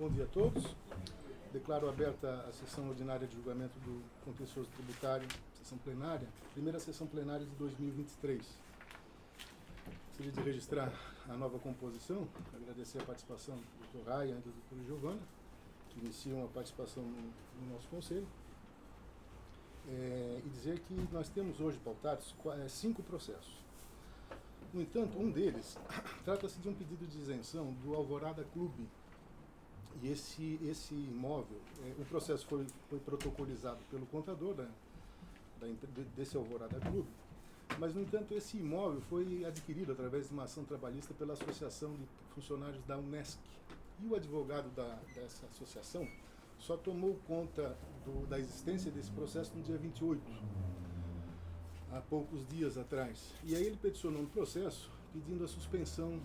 Bom dia a todos. Declaro aberta a sessão ordinária de julgamento do contencioso tributário, sessão plenária, primeira sessão plenária de 2023. Gostaria de registrar a nova composição, agradecer a participação do Dr. Ryan e da doutora Giovana, que iniciam a participação no nosso conselho, e dizer que nós temos hoje pautados 5 processos. No entanto, um deles trata-se de um pedido de isenção do Alvorada Clube. E esse imóvel, o processo foi protocolizado pelo contador desse Alvorada Clube, mas, no entanto, esse imóvel foi adquirido através de uma ação trabalhista pela Associação de Funcionários da Unesc. E o advogado dessa associação só tomou conta da existência desse processo no dia 28, há poucos dias atrás. E aí ele peticionou no processo pedindo a suspensão,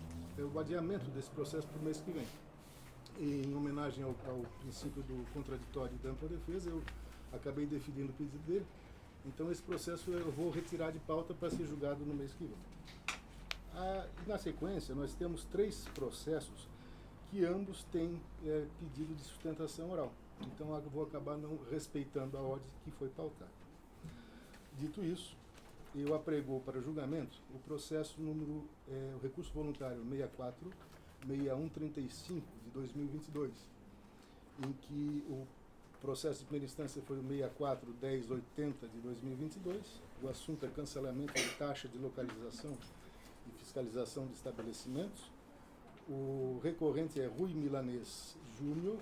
o adiamento desse processo para o mês que vem. E, em homenagem ao princípio do contraditório e da ampla defesa, eu acabei definindo o pedido dele. Então esse processo eu vou retirar de pauta para ser julgado no mês que vem. Na sequência, nós temos 3 processos que ambos têm pedido de sustentação oral. Então eu vou acabar não respeitando a ordem que foi pautada. Dito isso, eu aprego para julgamento o processo número, o recurso voluntário 64-6135 de 2022, em que o processo de primeira instância foi o 64-1080 de 2022, o assunto é cancelamento de taxa de localização e fiscalização de estabelecimentos. O recorrente é Rui Milanês Júnior,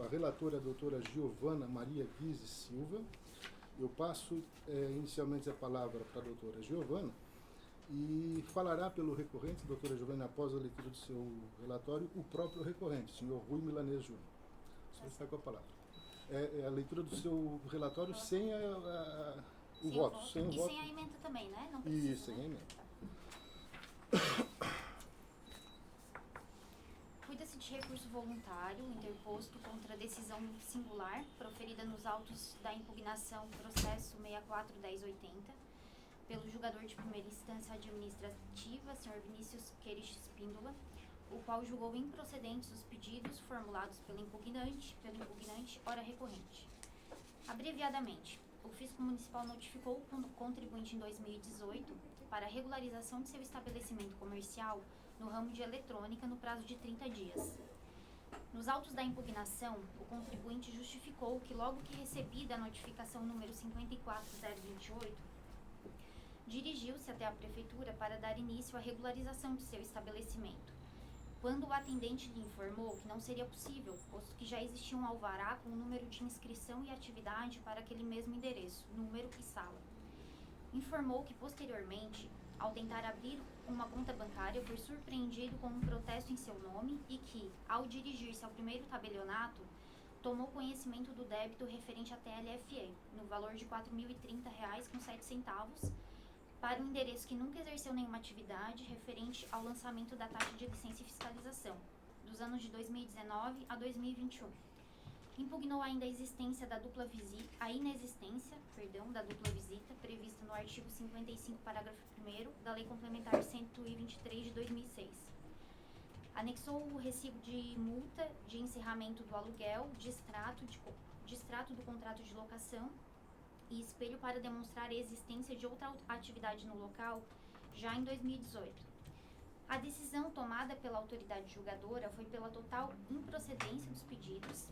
a relatora é a doutora Giovana Maria Guise Silva. Eu passo inicialmente a palavra para a doutora Giovana e falará pelo recorrente, doutora Giovana, após a leitura do seu relatório, o próprio recorrente, senhor Rui Milanês Júnior. O senhor está com a palavra. É a leitura do seu relatório sem o voto. Sem o voto. Sem a emenda também, né? Não precisa, Isso, sem a emenda. Cuida-se de recurso voluntário interposto contra a decisão singular proferida nos autos da impugnação processo 64-1080 pelo julgador de primeira instância administrativa, Sr. Vinícius Querich Espíndola, o qual julgou improcedentes os pedidos formulados pelo impugnante, ora recorrente. Abreviadamente, o fisco municipal notificou o contribuinte em 2018 para a regularização de seu estabelecimento comercial no ramo de eletrônica no prazo de 30 dias. Nos autos da impugnação, o contribuinte justificou que logo que recebida a notificação número 54028, dirigiu-se até a prefeitura para dar início à regularização de seu estabelecimento, quando o atendente lhe informou que não seria possível, posto que já existia um alvará com o número de inscrição e atividade para aquele mesmo endereço, número e sala. Informou que, posteriormente, ao tentar abrir uma conta bancária, foi surpreendido com um protesto em seu nome e que, ao dirigir-se ao primeiro tabelionato, tomou conhecimento do débito referente à TLFE, no valor de R$ 4.030,07, para um endereço que nunca exerceu nenhuma atividade referente ao lançamento da taxa de licença e fiscalização, dos anos de 2019 a 2021. Impugnou ainda a inexistência da dupla visita prevista no artigo 55, parágrafo 1º da Lei Complementar 123 de 2006. Anexou o recibo de multa de encerramento do aluguel, distrato do contrato de locação e espelho para demonstrar a existência de outra atividade no local já em 2018. A decisão tomada pela autoridade julgadora foi pela total improcedência dos pedidos.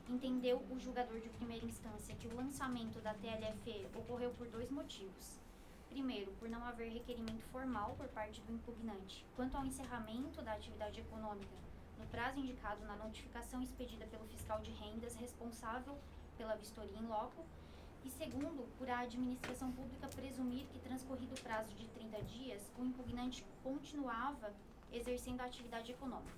Entendeu o julgador de primeira instância que o lançamento da TLFE ocorreu por 2 motivos. Primeiro, por não haver requerimento formal por parte do impugnante quanto ao encerramento da atividade econômica no prazo indicado na notificação expedida pelo fiscal de rendas responsável pela vistoria in loco. E segundo, por a administração pública presumir que, transcorrido o prazo de 30 dias, o impugnante continuava exercendo a atividade econômica.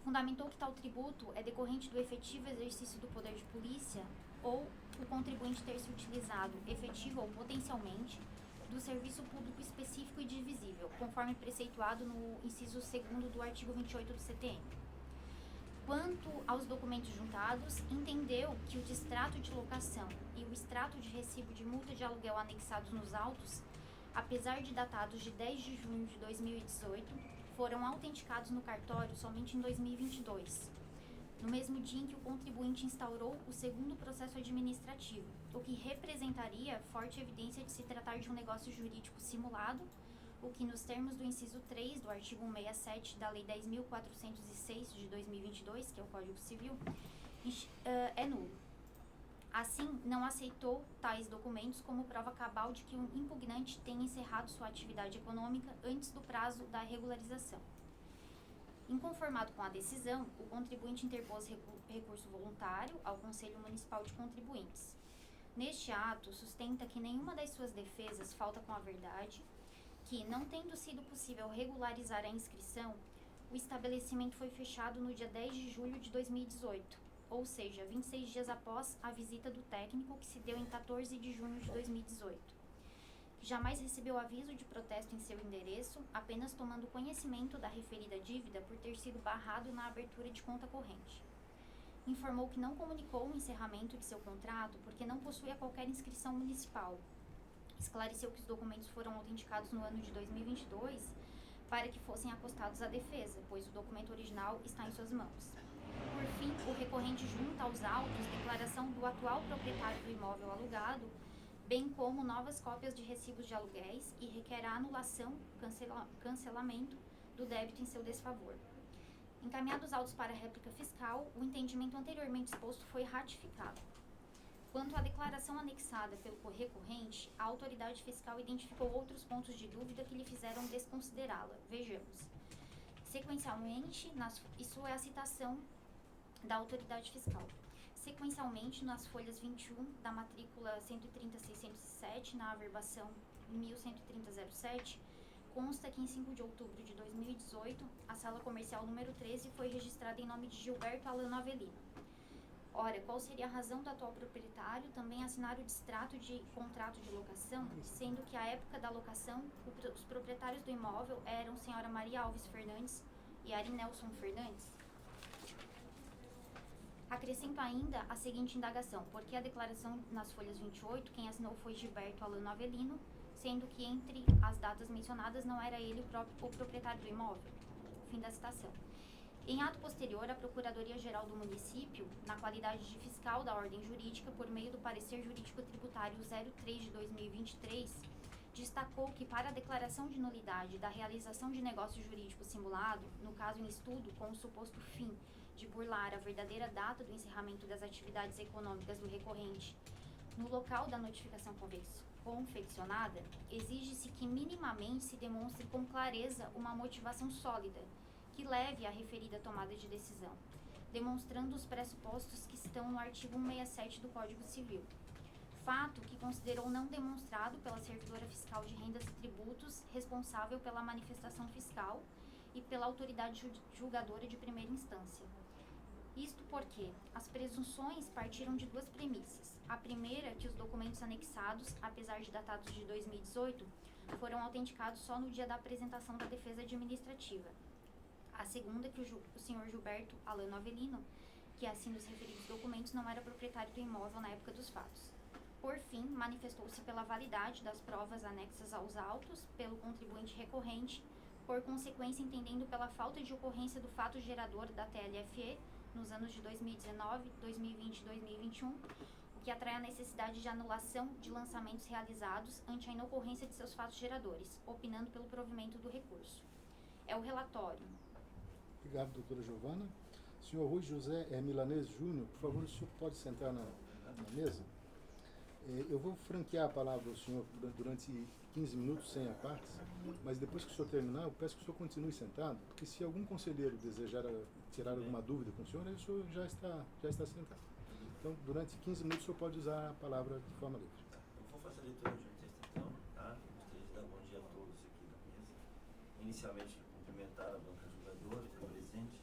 Fundamentou que tal tributo é decorrente do efetivo exercício do poder de polícia ou o contribuinte ter se utilizado, efetivo ou potencialmente, do serviço público específico e divisível, conforme preceituado no inciso 2º do artigo 28 do CTM. Quanto aos documentos juntados, entendeu que o distrato de locação e o extrato de recibo de multa de aluguel anexados nos autos, apesar de datados de 10 de junho de 2018, foram autenticados no cartório somente em 2022, no mesmo dia em que o contribuinte instaurou o segundo processo administrativo, o que representaria forte evidência de se tratar de um negócio jurídico simulado, o que nos termos do inciso 3 do artigo 167 da Lei 10.406 de 2022, que é o Código Civil, é nulo. Assim, não aceitou tais documentos como prova cabal de que o impugnante tenha encerrado sua atividade econômica antes do prazo da regularização. Inconformado com a decisão, o contribuinte interpôs recurso voluntário ao Conselho Municipal de Contribuintes. Neste ato, sustenta que nenhuma das suas defesas falta com a verdade, que, não tendo sido possível regularizar a inscrição, o estabelecimento foi fechado no dia 10 de julho de 2018, ou seja, 26 dias após a visita do técnico, que se deu em 14 de junho de 2018. Que jamais recebeu aviso de protesto em seu endereço, apenas tomando conhecimento da referida dívida por ter sido barrado na abertura de conta corrente. Informou que não comunicou o encerramento de seu contrato porque não possuía qualquer inscrição municipal. Esclareceu que os documentos foram autenticados no ano de 2022 para que fossem acostados à defesa, pois o documento original está em suas mãos. Por fim, o recorrente junta aos autos declaração do atual proprietário do imóvel alugado, bem como novas cópias de recibos de aluguéis, e requer a anulação, cancelamento do débito em seu desfavor. Encaminhados os autos para a réplica fiscal, o entendimento anteriormente exposto foi ratificado. Quanto à declaração anexada pelo recorrente, a autoridade fiscal identificou outros pontos de dúvida que lhe fizeram desconsiderá-la. Vejamos. Sequencialmente, isso é a citação da autoridade fiscal. Sequencialmente, nas folhas 21 da matrícula 130.607, na averbação 1130.07, consta que em 5 de outubro de 2018, a sala comercial número 13 foi registrada em nome de Gilberto Alano Avelino. Ora, qual seria a razão do atual proprietário também assinar o distrato de contrato de locação, sendo que à época da locação, os proprietários do imóvel eram senhora Maria Alves Fernandes e Ari Nelson Fernandes? Acrescento ainda a seguinte indagação: porque a declaração nas folhas 28, quem assinou foi Gilberto Alano Avelino, sendo que entre as datas mencionadas não era ele o proprietário do imóvel? Fim da citação. Em ato posterior, a Procuradoria-Geral do Município, na qualidade de fiscal da ordem jurídica, por meio do parecer jurídico tributário 03 de 2023, destacou que para a declaração de nulidade da realização de negócio jurídico simulado, no caso em estudo com o suposto fim de burlar a verdadeira data do encerramento das atividades econômicas do recorrente no local da notificação confeccionada, exige-se que minimamente se demonstre com clareza uma motivação sólida que leve à referida tomada de decisão, demonstrando os pressupostos que estão no artigo 167 do Código Civil. Fato que considerou não demonstrado pela servidora fiscal de rendas e tributos responsável pela manifestação fiscal e pela autoridade julgadora de primeira instância. Isto porque as presunções partiram de duas premissas. A primeira, que os documentos anexados, apesar de datados de 2018, foram autenticados só no dia da apresentação da defesa administrativa. A segunda, que o senhor Gilberto Alano Avelino, que assina os referidos documentos, não era proprietário do imóvel na época dos fatos. Por fim, manifestou-se pela validade das provas anexas aos autos pelo contribuinte recorrente, por consequência entendendo pela falta de ocorrência do fato gerador da TLFE nos anos de 2019, 2020 e 2021, o que atrai a necessidade de anulação de lançamentos realizados ante a inocorrência de seus fatos geradores, opinando pelo provimento do recurso. É o relatório. Obrigado, doutora Giovana. Senhor Rui José Milanês Júnior, por favor, o senhor pode sentar na mesa? Eu vou franquear a palavra ao senhor durante 15 minutos, sem a parte, mas depois que o senhor terminar, eu peço que o senhor continue sentado, porque se algum conselheiro desejar tirar alguma dúvida com o senhor, aí o senhor já está sentado. Então, durante 15 minutos, o senhor pode usar a palavra de forma livre. Eu vou fazer a leitura de uma intestação, tá? Gostaria de dar bom dia a todos aqui da mesa. Inicialmente, cumprimentar a banca julgadora, que é presente,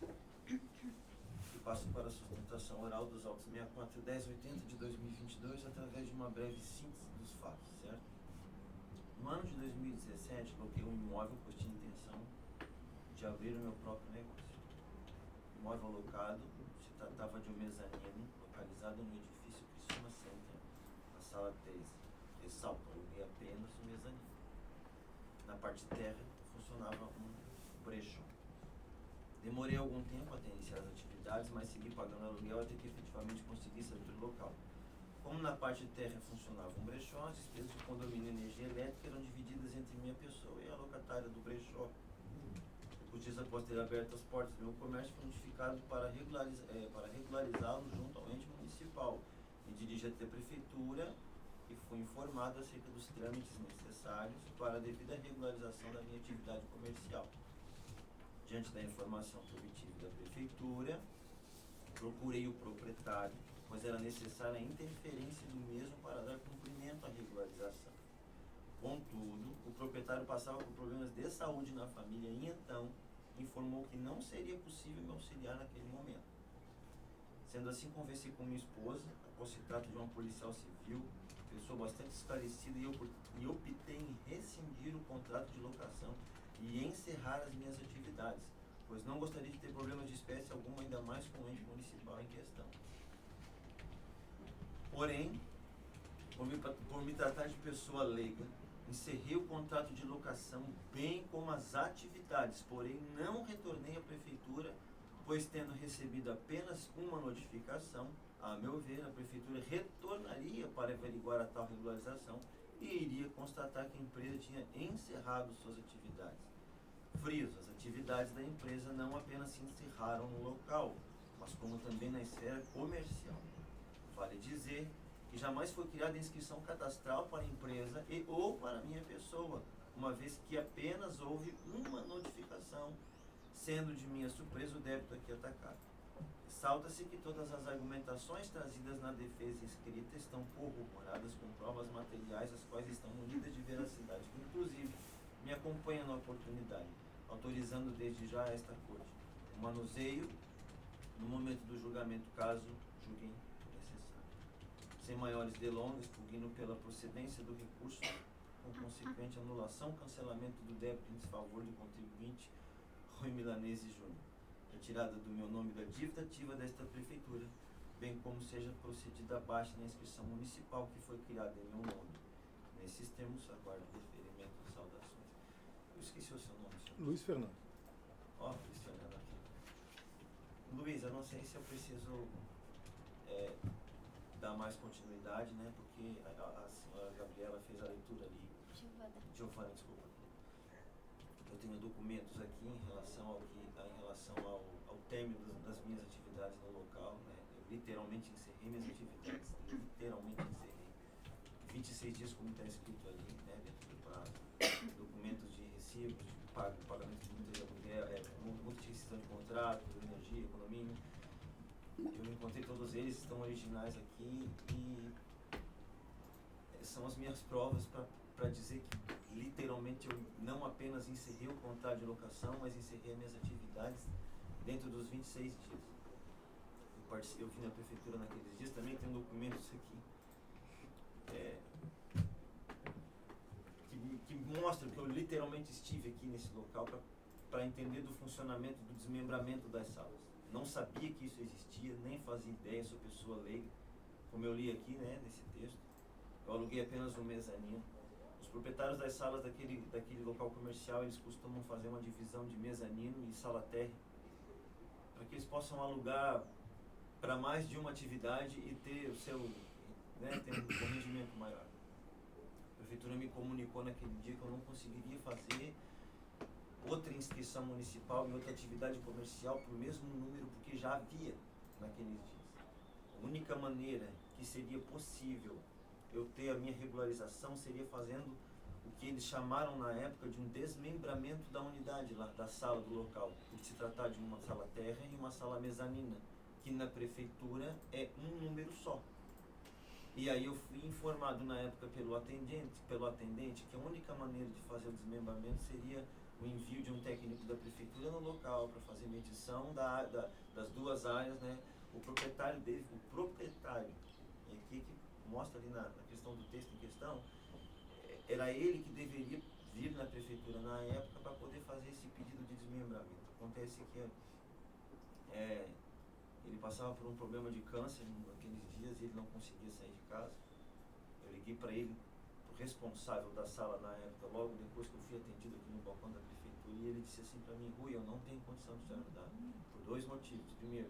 e passo para a sustentação oral dos autos 64 e 1080 de 2022, através de uma breve síntese dos fatos, certo? No ano de 2017, coloquei um imóvel, pois tinha intenção de abrir o meu próprio negócio. O imóvel alocado se tratava de um mezanino localizado no edifício Cristina Center, na sala 13. Ressalto, aluguei apenas o mezanino. Na parte terra funcionava um brechó. Demorei algum tempo até iniciar as atividades, mas segui pagando aluguel até que efetivamente consegui sair do local. Como na parte de terra funcionava um brechó, as despesas do condomínio e energia elétrica eram divididas entre minha pessoa e a locatária do brechó. Os dias após ter aberto as portas do meu comércio, fui notificado para regularizá-lo junto ao ente municipal. Me dirigi até a prefeitura e fui informado acerca dos trâmites necessários para a devida regularização da minha atividade comercial. Diante da informação que obtive da prefeitura, procurei o proprietário, pois era necessária a interferência do mesmo para dar cumprimento à regularização. Contudo, o proprietário passava por problemas de saúde na família e então informou que não seria possível me auxiliar naquele momento. Sendo assim, conversei com minha esposa, após se trata de uma policial civil, pessoa bastante esclarecida, e optei em rescindir o contrato de locação e encerrar as minhas atividades, pois não gostaria de ter problemas de espécie alguma, ainda mais com o ente municipal em questão. Porém, por me tratar de pessoa leiga, encerrei o contrato de locação, bem como as atividades, porém não retornei à prefeitura, pois tendo recebido apenas uma notificação, a meu ver, a prefeitura retornaria para averiguar a tal regularização e iria constatar que a empresa tinha encerrado suas atividades. Friso, as atividades da empresa não apenas se encerraram no local, mas como também na esfera comercial. Vale dizer que jamais foi criada inscrição cadastral para a empresa e ou para a minha pessoa, uma vez que apenas houve uma notificação, sendo de minha surpresa o débito aqui atacado. Ressalta-se que todas as argumentações trazidas na defesa escrita estão corroboradas com provas materiais, as quais estão munidas de veracidade, que inclusive me acompanham na oportunidade, autorizando desde já esta corte o manuseio no momento do julgamento, caso julguem necessário. Sem maiores delongas, pugno pela procedência do recurso, com consequente anulação, cancelamento do débito em desfavor do contribuinte Rui Milanese Júnior, retirada do meu nome da dívida ativa desta prefeitura, bem como seja procedida a baixa na inscrição municipal que foi criada em meu nome. Nesses termos, aguardo deferimento de saudações. Eu esqueci o seu nome, senhor. Luiz Fernando. Ó, Luiz Fernando aqui. Luiz, eu não sei se eu preciso dar mais continuidade, né? Porque a senhora Gabriela fez a leitura ali. Giovana, desculpa. Eu tenho documentos aqui em relação ao término das minhas atividades no local, né? Eu literalmente encerrei minhas atividades, literalmente encerrei. 26 dias, como está escrito ali, né? Dentro do prazo. Documentos de recibos, pagamento de multa de aluguel, multa de rescisão de contrato, energia, economia. Eu encontrei todos eles, estão originais aqui e são as minhas provas para dizer que literalmente eu não apenas encerrei o contrato de locação, mas encerrei minhas atividades dentro dos 26 dias. Eu vim na prefeitura naqueles dias, também tem documentos aqui que mostram que eu literalmente estive aqui nesse local para entender do funcionamento do desmembramento das salas. Não sabia que isso existia, nem fazia ideia, sou pessoa leiga, como eu li aqui, né, nesse texto. Eu aluguei apenas um mezanino. Os proprietários das salas daquele local comercial, eles costumam fazer uma divisão de mezanino e sala térrea, para que eles possam alugar para mais de uma atividade e ter o seu, né, ter um rendimento maior. A prefeitura me comunicou naquele dia que eu não conseguiria fazer outra inscrição municipal e outra atividade comercial para o mesmo número, porque já havia naqueles dias. A única maneira que seria possível eu ter a minha regularização seria fazendo o que eles chamaram na época de um desmembramento da unidade lá, da sala do local, por se tratar de uma sala térrea e uma sala mezanina, que na prefeitura é um número só. E aí eu fui informado na época pelo atendente que a única maneira de fazer o desmembramento seria o envio de um técnico da prefeitura no local para fazer medição das duas áreas, né? O proprietário, e aqui que mostra ali na questão do texto em questão, era ele que deveria vir na prefeitura na época para poder fazer esse pedido de desmembramento. Acontece que ele passava por um problema de câncer naqueles dias e ele não conseguia sair de casa. Eu liguei para ele, o responsável da sala na época, logo depois que eu fui atendido aqui no balcão da prefeitura, e ele disse assim para mim: Rui, eu não tenho condição de te ajudar, por 2 motivos. Primeiro,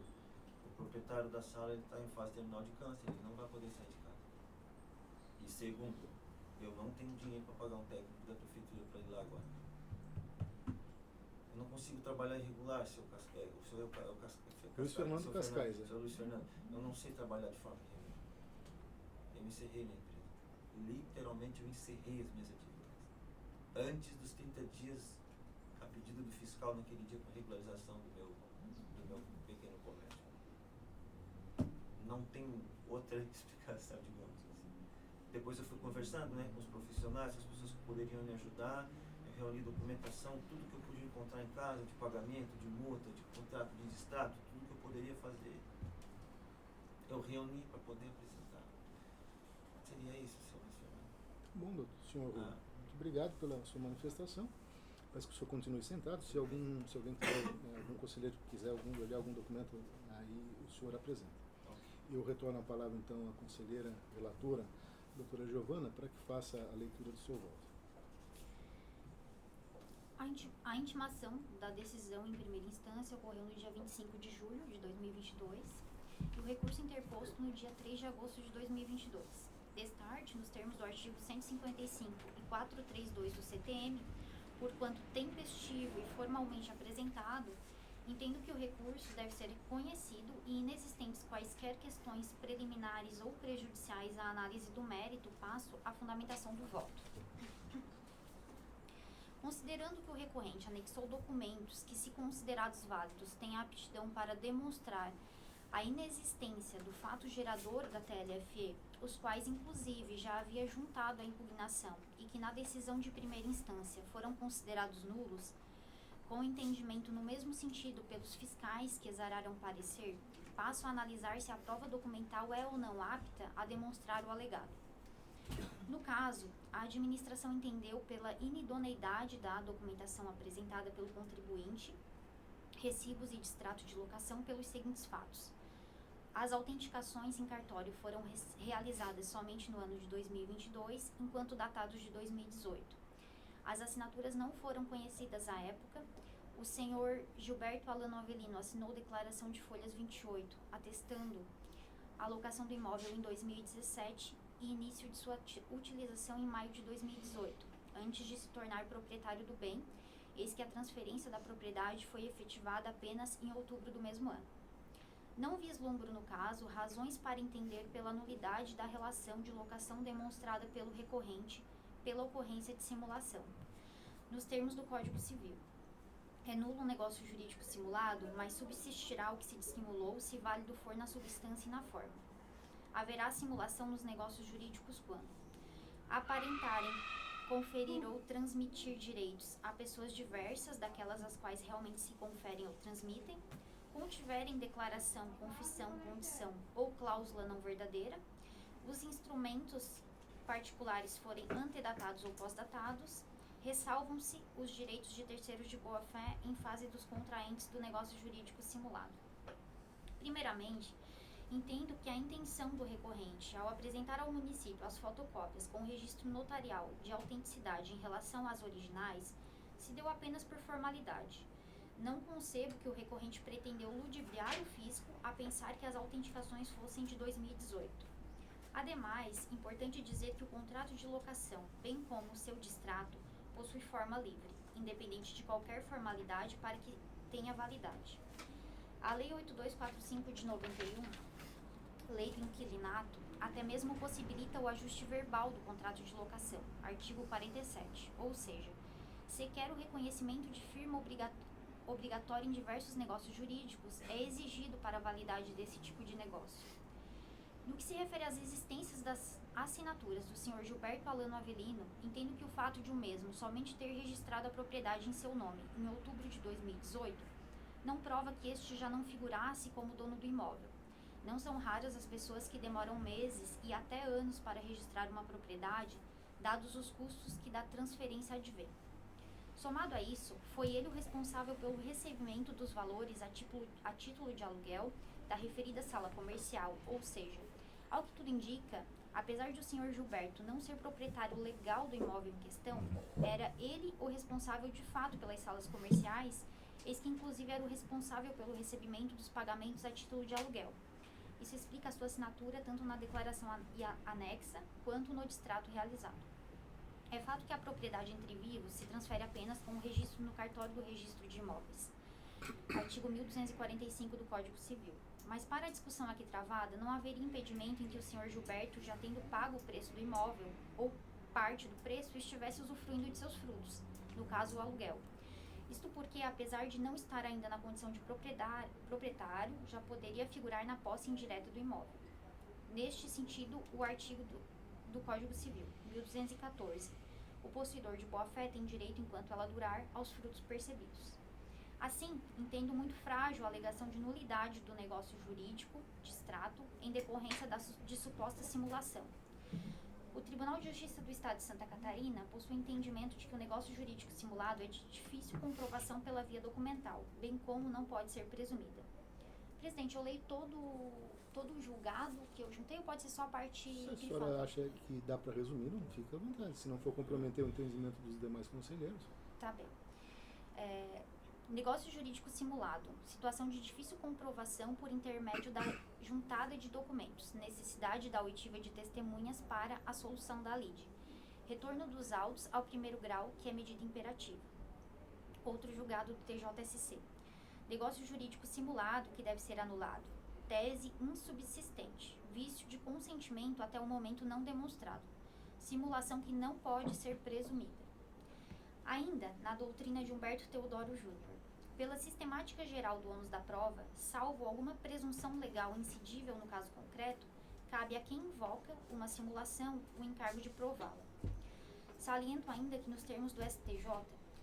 o proprietário da sala está em fase terminal de câncer, ele não vai poder sair de casa. E segundo, eu não tenho dinheiro para pagar um técnico da prefeitura para ir lá agora. Eu não consigo trabalhar irregular, seu Cascais. O senhor é o Cascais. Luiz Fernando Cascais. Senhor Luiz Fernando, eu não sei trabalhar de forma irregular. Eu encerrei minha empresa. Literalmente eu encerrei as minhas atividades. Antes dos 30 dias, a pedido do fiscal naquele dia para regularização do meu pequeno comércio. Não tem outra explicação, digamos assim. Depois eu fui conversando, né, com os profissionais, com as pessoas que poderiam me ajudar. Eu reuni documentação, tudo que eu podia encontrar em casa, de pagamento, de multa, de contrato de distrato, tudo que eu poderia fazer. Eu reuni para poder apresentar. Seria isso, senhor Fernando. Bom, doutor, senhor, muito obrigado pela sua manifestação. Peço que o senhor continue sentado. Se alguém quiser, algum conselheiro quiser olhar algum documento, aí o senhor apresenta. Eu retorno a palavra então à conselheira relatora, doutora Giovana, para que faça a leitura do seu voto. A intimação da decisão em primeira instância ocorreu no dia 25 de julho de 2022 e o recurso interposto no dia 3 de agosto de 2022. Destarte, nos termos do artigo 155 e 432 do CTM, porquanto tempestivo e formalmente apresentado, entendo que o recurso deve ser conhecido e inexistentes quaisquer questões preliminares ou prejudiciais à análise do mérito, passo à fundamentação do voto. Considerando que o recorrente anexou documentos que, se considerados válidos, têm aptidão para demonstrar a inexistência do fato gerador da TLFE, os quais, inclusive, já havia juntado a impugnação e que, na decisão de primeira instância, foram considerados nulos, com entendimento no mesmo sentido pelos fiscais que exararam parecer, passo a analisar se a prova documental é ou não apta a demonstrar o alegado. No caso, a administração entendeu pela inidoneidade da documentação apresentada pelo contribuinte, recibos e distrato de locação pelos seguintes fatos. As autenticações em cartório foram realizadas somente no ano de 2022, enquanto datados de 2018. As assinaturas não foram conhecidas à época. O senhor Gilberto Alano Avelino assinou declaração de folhas 28, atestando a locação do imóvel em 2017 e início de sua utilização em maio de 2018, antes de se tornar proprietário do bem, eis que a transferência da propriedade foi efetivada apenas em outubro do mesmo ano. Não vislumbro, no caso, razões para entender pela nulidade da relação de locação demonstrada pelo recorrente pela ocorrência de simulação. Nos termos do Código Civil, é nulo um negócio jurídico simulado, mas subsistirá o que se dissimulou se válido for na substância e na forma. Haverá simulação nos negócios jurídicos quando aparentarem conferir ou transmitir direitos a pessoas diversas daquelas às quais realmente se conferem ou transmitem, contiverem declaração, confissão, condição ou cláusula não verdadeira, os instrumentos particulares forem antedatados ou pós-datados, ressalvam-se os direitos de terceiros de boa-fé em fase dos contraentes do negócio jurídico simulado. Primeiramente, entendo que a intenção do recorrente, ao apresentar ao município as fotocópias com registro notarial de autenticidade em relação às originais, se deu apenas por formalidade. Não concebo que o recorrente pretendeu ludibriar o fisco a pensar que as autenticações fossem de 2018. Ademais, importante dizer que o contrato de locação, bem como o seu distrato, possui forma livre, independente de qualquer formalidade para que tenha validade. A Lei 8245 de 91, Lei do Inquilinato, até mesmo possibilita o ajuste verbal do contrato de locação, artigo 47, ou seja, sequer o reconhecimento de firma obrigatório em diversos negócios jurídicos é exigido para a validade desse tipo de negócio. No que se refere às existências das assinaturas do Sr. Gilberto Alano Avelino, entendo que o fato de o mesmo somente ter registrado a propriedade em seu nome em outubro de 2018 não prova que este já não figurasse como dono do imóvel. Não são raras as pessoas que demoram meses e até anos para registrar uma propriedade, dados os custos que da transferência advém. Somado a isso, foi ele o responsável pelo recebimento dos valores a título de aluguel da referida sala comercial, ou seja, ao que tudo indica, Apesar de o senhor Gilberto não ser proprietário legal do imóvel em questão, era ele o responsável de fato pelas salas comerciais, eis que inclusive era o responsável pelo recebimento dos pagamentos a título de aluguel. Isso explica a sua assinatura tanto na declaração anexa quanto no distrato realizado. É fato que a propriedade entre vivos se transfere apenas com o registro no cartório do registro de imóveis, artigo 1245 do Código Civil. Mas para a discussão aqui travada, não haveria impedimento em que o senhor Gilberto, já tendo pago o preço do imóvel, ou parte do preço, estivesse usufruindo de seus frutos, no caso o aluguel. Isto porque, apesar de não estar ainda na condição de proprietário, já poderia figurar na posse indireta do imóvel. Neste sentido, o artigo do Código Civil, 1214, o possuidor de boa-fé tem direito, enquanto ela durar, aos frutos percebidos. Assim, entendo muito frágil a alegação de nulidade do negócio jurídico, distrato, em decorrência de suposta simulação. O Tribunal de Justiça do Estado de Santa Catarina possui entendimento de que o negócio jurídico simulado é de difícil comprovação pela via documental, bem como não pode ser presumida. Presidente, eu leio todo o julgado que eu juntei ou pode ser só a parte Se a que senhora falta? acha que dá para resumir, não fica à vontade. Se não for comprometer o entendimento dos demais conselheiros. Tá bem. Negócio jurídico simulado. Situação de difícil comprovação por intermédio da juntada de documentos. Necessidade da oitiva de testemunhas para a solução da lide. Retorno dos autos ao primeiro grau, que é medida imperativa. Outro julgado do TJSC. Negócio jurídico simulado que deve ser anulado. Tese insubsistente. Vício de consentimento até o momento não demonstrado. Simulação que não pode ser presumida. Ainda, na doutrina de Humberto Teodoro Júnior, pela sistemática geral do ônus da prova, salvo alguma presunção legal incidível no caso concreto, cabe a quem invoca uma simulação o encargo de prová-la. Saliento ainda que nos termos do STJ,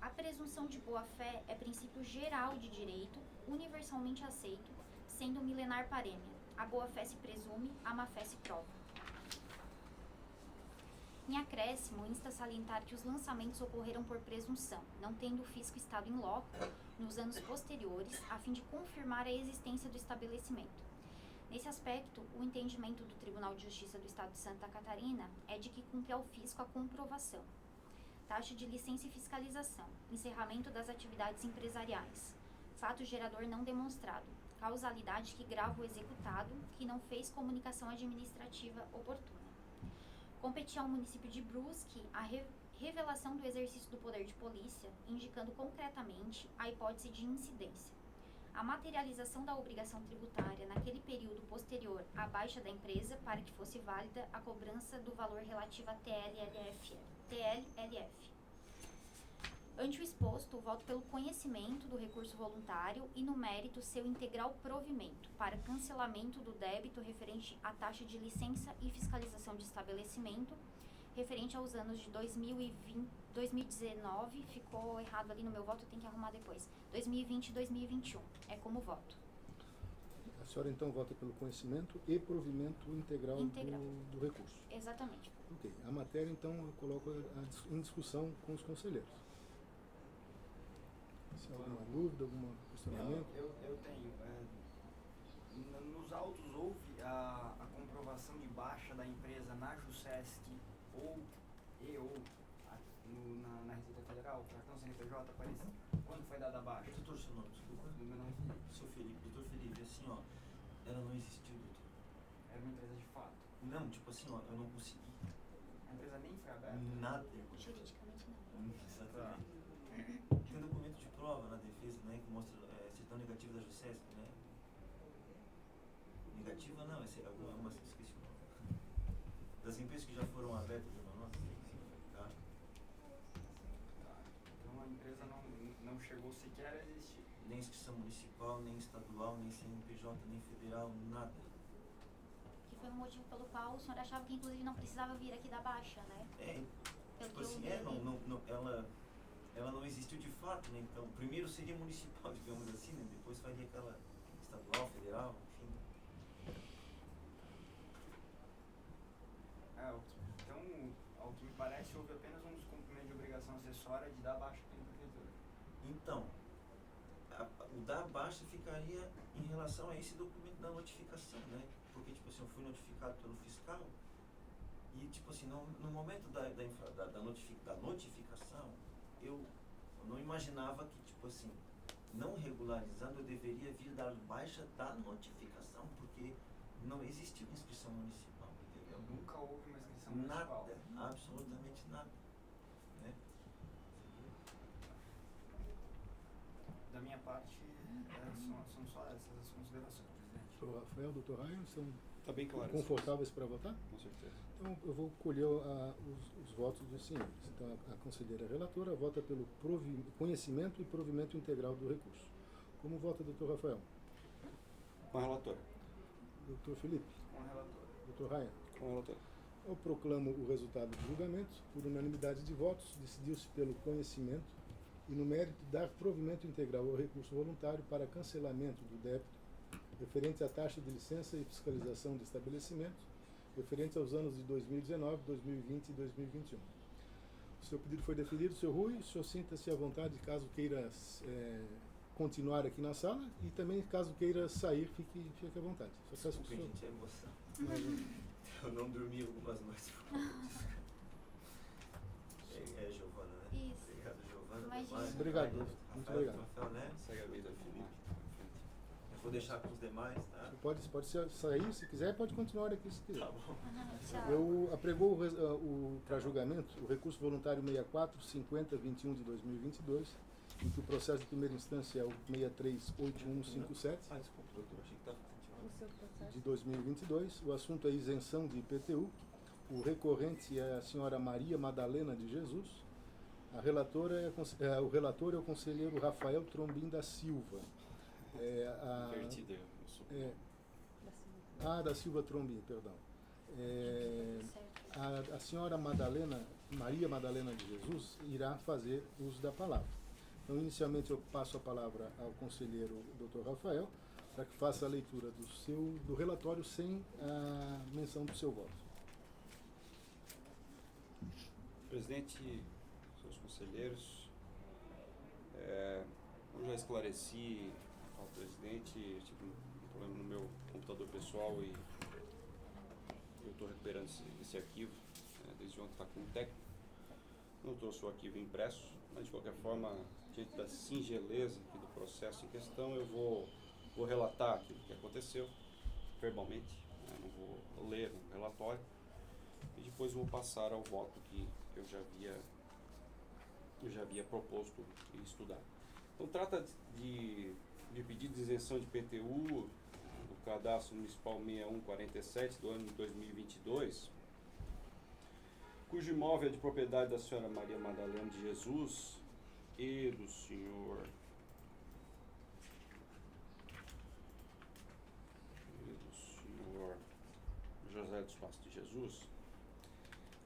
a presunção de boa-fé é princípio geral de direito, universalmente aceito, sendo milenar parêmia. A boa-fé se presume, a má-fé se prova. Em acréscimo, insta salientar que os lançamentos ocorreram por presunção, não tendo o fisco estado em loco nos anos posteriores, a fim de confirmar a existência do estabelecimento. Nesse aspecto, o entendimento do Tribunal de Justiça do Estado de Santa Catarina é de que cumpre ao fisco a comprovação. Taxa de licença e fiscalização, encerramento das atividades empresariais, fato gerador não demonstrado, causalidade que grava o executado, que não fez comunicação administrativa oportuna. Competia ao município de Brusque a revelação do exercício do poder de polícia, indicando concretamente a hipótese de incidência. A materialização da obrigação tributária naquele período posterior à baixa da empresa para que fosse válida a cobrança do valor relativo a TLLF. Ante o exposto, voto pelo conhecimento do recurso voluntário e, no mérito, seu integral provimento para cancelamento do débito referente à taxa de licença e fiscalização de estabelecimento, referente aos anos de 2019, ficou errado ali no meu voto, eu tenho que arrumar depois, 2020 e 2021, é como voto. A senhora então vota pelo conhecimento e provimento integral. Do recurso. Exatamente. Ok. A matéria então eu coloco em discussão com os conselheiros. Se há alguma dúvida, algum questionamento? Eu tenho. Nos autos houve a comprovação de baixa da empresa na JUSESC ou na Receita Federal, cartão CNPJ, aparece quando foi dada a baixa? Doutor, seu nome, desculpa. Meu nome é Felipe. Seu Felipe, doutor Felipe, assim, ó, ela não existiu, doutor. Era uma empresa de fato. Não, tipo assim, ó, eu não consegui. A empresa nem foi aberta? Nada. Juridicamente não. Exatamente. Tem documento de prova na defesa, né, que mostra certidão negativa da JUSESP, né? Negativa não, esqueci o nome. Das empresas que já foram abertas pela nossa, tá? Então a empresa não chegou sequer a existir. Nem inscrição municipal, nem estadual, nem CNPJ, nem federal, nada. Que foi o motivo pelo qual o senhor achava que inclusive não precisava vir aqui da baixa, né? Tipo assim, ela não existiu de fato, né? Então, primeiro seria municipal, digamos assim, né? Depois faria aquela estadual, federal, enfim. Então, ao que me parece, houve apenas um descumprimento de obrigação acessória de dar baixa pela prefeitura. Então, o dar baixa ficaria em relação a esse documento da notificação, né? Porque, tipo assim, eu fui notificado pelo fiscal E, tipo assim, no momento da notificação, eu não imaginava que, tipo assim, não regularizando, eu deveria vir dar baixa da notificação, porque não existia uma inscrição municipal, entendeu? Nunca houve uma inscrição municipal. Nada, absolutamente nada. Né? Da minha parte, são só essas as considerações, presidente. Doutor Rafael, doutor Ryan, estão Está bem claro. confortáveis para votar? Com certeza. Então, eu vou colher os votos dos senhores. Então, a conselheira relatora vota pelo conhecimento e provimento integral do recurso. Como vota o doutor Rafael? Com a relatora. Doutor Felipe? Com a relatora. Doutor Ryan? Com a relatora. Eu proclamo o resultado do julgamento. Por unanimidade de votos, decidiu-se pelo conhecimento e, no mérito, dar provimento integral ao recurso voluntário para cancelamento do débito referente à taxa de licença e fiscalização de estabelecimentos, referente aos anos de 2019, 2020 e 2021. O seu pedido foi deferido, senhor Rui. O senhor sinta-se à vontade, caso queira continuar aqui na sala, e também, caso queira sair, fique à vontade. Só peço que o senhor... Gente, é emoção. Eu não dormi algumas noites por conta disso. É Giovana, né? Isso. Obrigado, Giovana. Imagina. Demais. Obrigado, Rafael, muito obrigado. Rafael, né? Segue a vida, Felipe. Eu vou deixar com os demais, tá? Pode sair, se quiser, pode continuar aqui se quiser. Tá bom. Tchau. Eu apregou para julgamento o recurso voluntário 645021 de 2022, em que o processo de primeira instância é o 638157 Ah, desculpa, doutor. Achei que estava O seu processo? de 2022. O assunto é isenção de IPTU. O recorrente é a senhora Maria Madalena de Jesus. O relator é o conselheiro Rafael Trombim da Silva. Invertida. Da Silva Trombim, perdão. Certo. A senhora Maria Madalena de Jesus irá fazer uso da palavra. Então, inicialmente, eu passo a palavra ao conselheiro Dr. Rafael, para que faça a leitura do relatório sem a menção do seu voto. Presidente, seus conselheiros, eu já esclareci ao presidente, tive um problema no meu computador pessoal e eu estou recuperando esse arquivo, desde ontem está com o técnico. Não trouxe o arquivo impresso, mas de qualquer forma, diante da singeleza aqui do processo em questão, eu vou relatar aquilo que aconteceu verbalmente, não vou ler no relatório, e depois vou passar ao voto que eu já havia proposto e estudado. Então trata de pedido de isenção de IPTU do cadastro municipal 6147 do ano de 2022, cujo imóvel é de propriedade da senhora Maria Madalena de Jesus e do senhor José dos Passos de Jesus,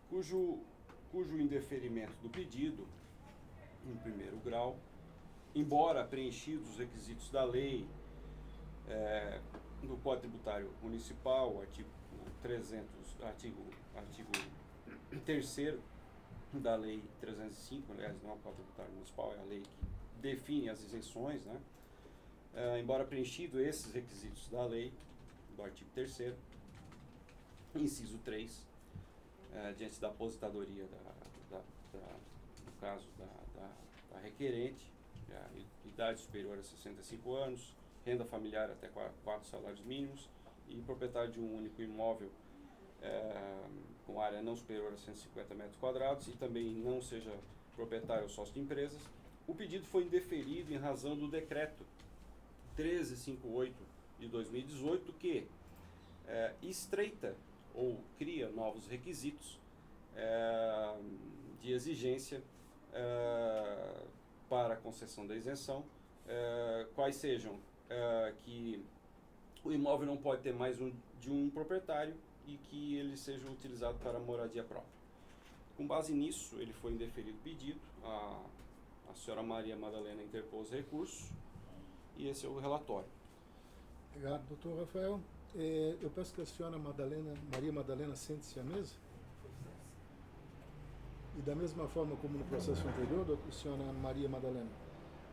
cujo indeferimento do pedido, em primeiro grau, embora preenchidos os requisitos da lei do Código Tributário Municipal, artigo 3º da Lei 305, aliás, não é o Código Tributário Municipal, é a lei que define as isenções, né? Embora preenchido esses requisitos da lei, do artigo 3º, inciso 3, diante da aposentadoria no caso da requerente, a idade superior a 65 anos, renda familiar até 4 salários mínimos e proprietário de um único imóvel com área não superior a 150 metros quadrados e também não seja proprietário ou sócio de empresas, o pedido foi indeferido em razão do decreto 1358 de 2018 que estreita ou cria novos requisitos de exigência para a concessão da isenção, quais sejam que o imóvel não pode ter mais de um proprietário e que ele seja utilizado para moradia própria. Com base nisso, ele foi indeferido o pedido, a senhora Maria Madalena interpôs recurso e esse é o relatório. Obrigado, doutor Rafael. Eu peço que a senhora Maria Madalena sente-se à mesa. E da mesma forma como no processo anterior, senhora Maria Madalena,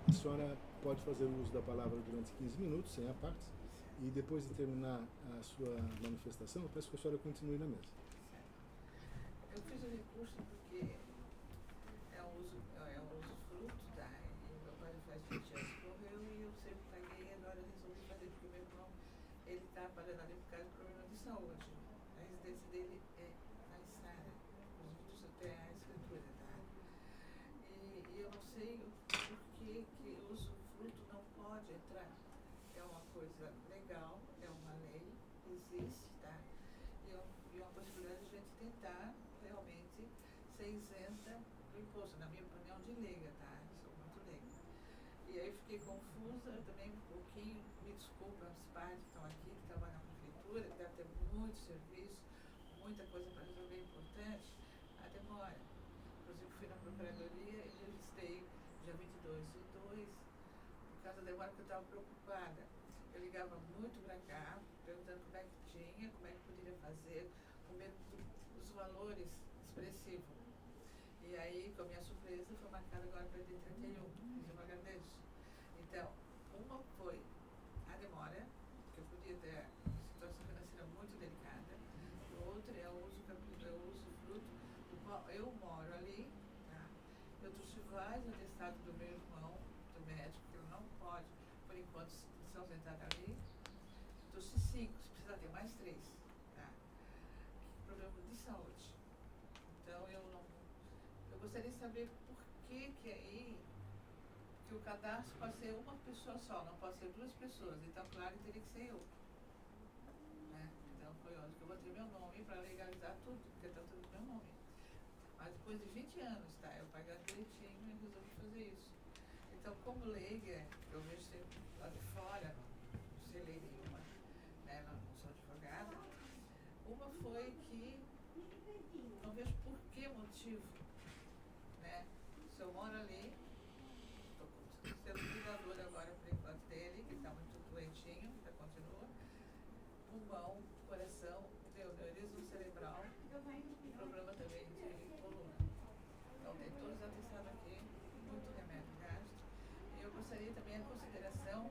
a senhora pode fazer uso da palavra durante 15 minutos, sem a parte, e depois de terminar a sua manifestação, eu peço que a senhora continue na mesa. Eu fiz o recurso porque é um usufruto, tá? E meu pai faz 20 anos que morreu e eu sempre paguei, agora eu resolvi fazer porque meu irmão, ele está parando ali por causa de problema de saúde. A residência dele é na Sara, os até a escritura, tá? E eu não sei por que o usufruto não pode entrar. É uma coisa legal, é uma lei, existe, tá? E uma possibilidade de a gente tentar realmente ser isenta do imposto, na minha opinião, de leiga, tá? Sou muito leiga. E aí fiquei confusa também um pouquinho, me desculpa os pais que estão aqui, que trabalham na prefeitura, que deve ter muito serviço, muita coisa para resolver importante, a demora. Inclusive fui na procuradoria e registrei dia 22/2, por causa da demora que eu estava preocupada. Eu ligava muito para cá, perguntando como é que tinha, como é que poderia fazer, com medo dos valores expressivos. E aí, com a minha surpresa, foi marcada agora para dia 31, eu agradeço. Então, uma foi a demora, que eu podia ter uma situação financeira muito delicada, e outra é o uso fruto, do qual eu moro ali, tá? Eu trouxe vários atestados do meu irmão, do médico, que ele não pode, por enquanto, se ausentar dali. Trouxe 5, se precisar ter mais 3, tá? Problema de saúde. Então, eu gostaria de saber por que aí que o cadastro pode ser uma pessoa só, não pode ser 2 pessoas. Então, claro, teria que ser eu. Né? Então, foi onde que eu botei meu nome para legalizar tudo, porque está tudo no meu nome. Mas depois de 20 anos, tá? Eu pagando direitinho e resolvi fazer isso. Então, como leiga, eu vejo sempre lá de fora, não sei lei nenhuma, né? Não sou advogada. Uma foi que não vejo por que motivo, né? Se eu moro ali, estou sendo cuidadora agora por enquanto dele, que está muito doentinho, ainda continua, pulmão, coração, neuronismo cerebral e problema também de coluna. Então tem todos os atestados aqui, muito remédio gasto. E eu gostaria também a consideração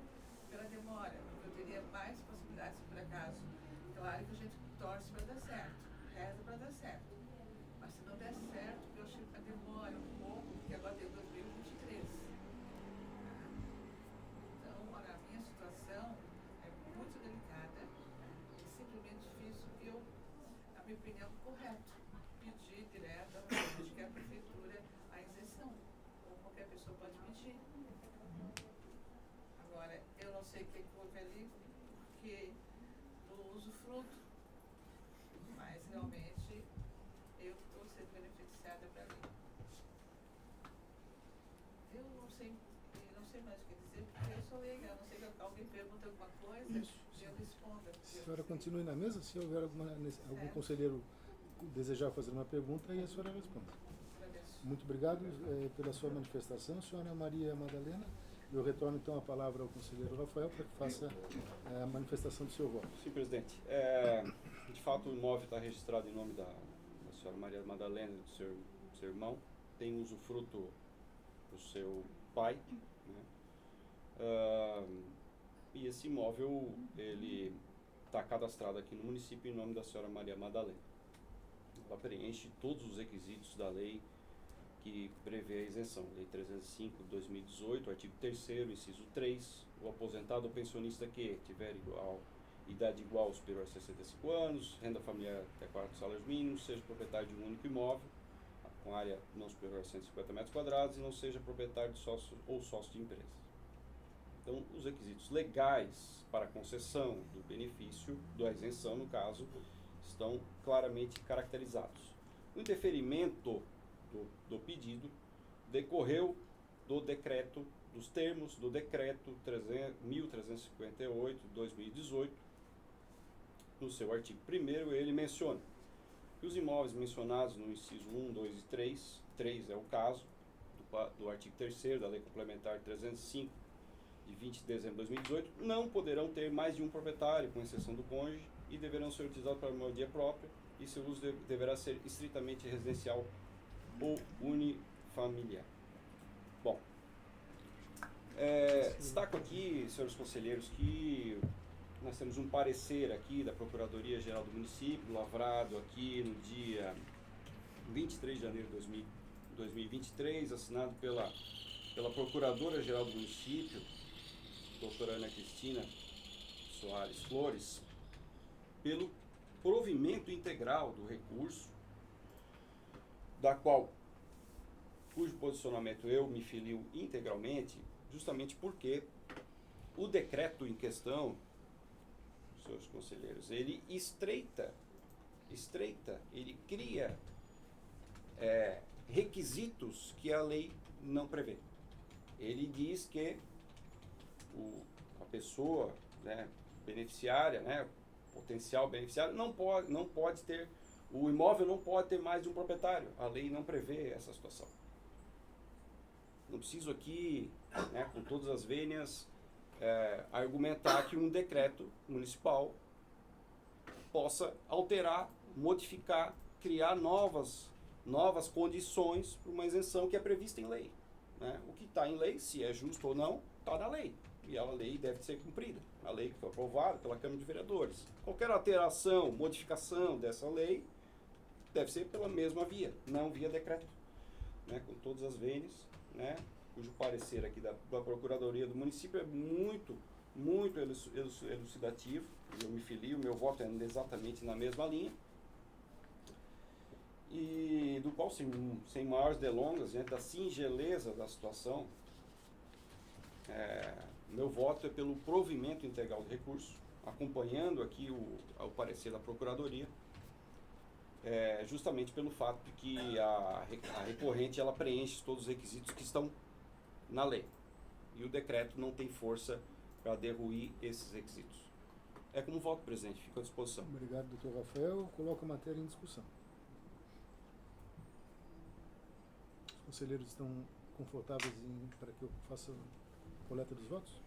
pela demora, porque eu teria mais possibilidades por acaso. Claro que a gente torce para dar certo, reza para dar certo. Mas se não der certo, eu acho que demora um pouco, porque agora tem 2023. Então, olha, a minha situação é muito delicada e simplesmente fiz o que eu, na minha opinião, correto. Pedir direto, acho que é a prefeitura, a isenção. Ou qualquer pessoa pode pedir. Agora, eu não sei o que houve ali, porque do usufruto, mas realmente eu estou sendo beneficiada para mim. Eu não sei mais o que dizer, porque eu sou leiga, a não ser que alguém pergunte alguma coisa, Isso. eu respondo. A senhora continue na mesa, se houver algum conselheiro desejar fazer uma pergunta, aí a senhora responde. Agradeço. Muito obrigado pela sua manifestação, senhora Maria Madalena. Eu retorno então a palavra ao conselheiro Rafael para que faça a manifestação do seu voto. Sim, presidente. De fato, o imóvel está registrado em nome da senhora Maria Madalena e do seu irmão. Tem usufruto do seu pai, né? E esse imóvel, ele está cadastrado aqui no município em nome da senhora Maria Madalena. Ela preenche todos os requisitos da lei que prevê a isenção. Lei 305/2018, artigo 3º, inciso 3, o aposentado ou pensionista que tiver idade igual ou superior a 65 anos, renda familiar até 4 salários mínimos, seja proprietário de um único imóvel, com área não superior a 150 metros quadrados e não seja proprietário de sócio ou sócio de empresa. Então, os requisitos legais para a concessão do benefício, da isenção no caso, estão claramente caracterizados. O indeferimento do pedido decorreu do decreto, dos termos do decreto 1358/2018. No seu artigo 1º, ele menciona que os imóveis mencionados no inciso 1, 2 e 3 é o caso do artigo 3º da Lei Complementar 305, de 20 de dezembro de 2018, não poderão ter mais de um proprietário, com exceção do cônjuge, e deverão ser utilizados para moradia própria, e seu uso deverá ser estritamente residencial ou unifamiliar. Bom, destaco aqui, senhores conselheiros, que nós temos um parecer aqui da Procuradoria-Geral do Município, lavrado aqui no dia 23 de janeiro de 2023, assinado pela Procuradora-Geral do Município, doutora Ana Cristina Soares Flores, pelo provimento integral do recurso, cujo posicionamento eu me filio integralmente, justamente porque o decreto em questão, senhores conselheiros, ele estreita, ele cria requisitos que a lei não prevê. Ele diz que a pessoa, né, beneficiária, né, potencial beneficiário, não pode ter, o imóvel não pode ter mais de um proprietário. A lei não prevê essa situação. Não preciso aqui, né, com todas as vênias, argumentar que um decreto municipal possa alterar, modificar, criar novas condições para uma isenção que é prevista em lei. Né? O que está em lei, se é justo ou não, está na lei. E a lei deve ser cumprida. A lei que foi aprovada pela Câmara de Vereadores. Qualquer alteração, modificação dessa lei deve ser pela mesma via, não via decreto. Né? Com todas as vênias, né? Cujo parecer aqui da Procuradoria do Município é muito elucidativo. Eu me filio, meu voto é exatamente na mesma linha. E do qual, sem maiores delongas, diante da singeleza da situação, meu voto é pelo provimento integral do recurso, acompanhando aqui o parecer da Procuradoria, justamente pelo fato de que a recorrente ela preenche todos os requisitos que estão na lei. E o decreto não tem força para derruir esses requisitos. É como voto, presidente, fico à disposição. Obrigado, doutor Rafael. Coloco a matéria em discussão. Os conselheiros estão confortáveis para que eu faça a coleta dos votos?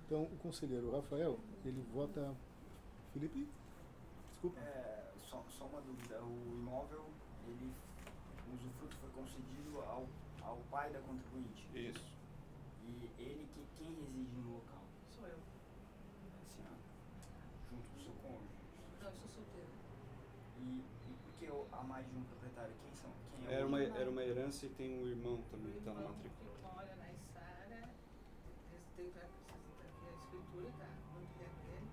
Então, o conselheiro Rafael, ele vota... Felipe? Desculpa. Só uma dúvida. O imóvel, o usufruto foi concedido ao pai da contribuinte. Isso. E quem reside no local? Sou eu. A senhora. Junto com o seu cônjuge. Não, eu sou solteira. E por que há mais de um proprietário? Quem são? Quem é Era o uma herança e tem um irmão também que está na irmão matrícula. que mora na Isara, tem a escritura, tá? No terreno dele.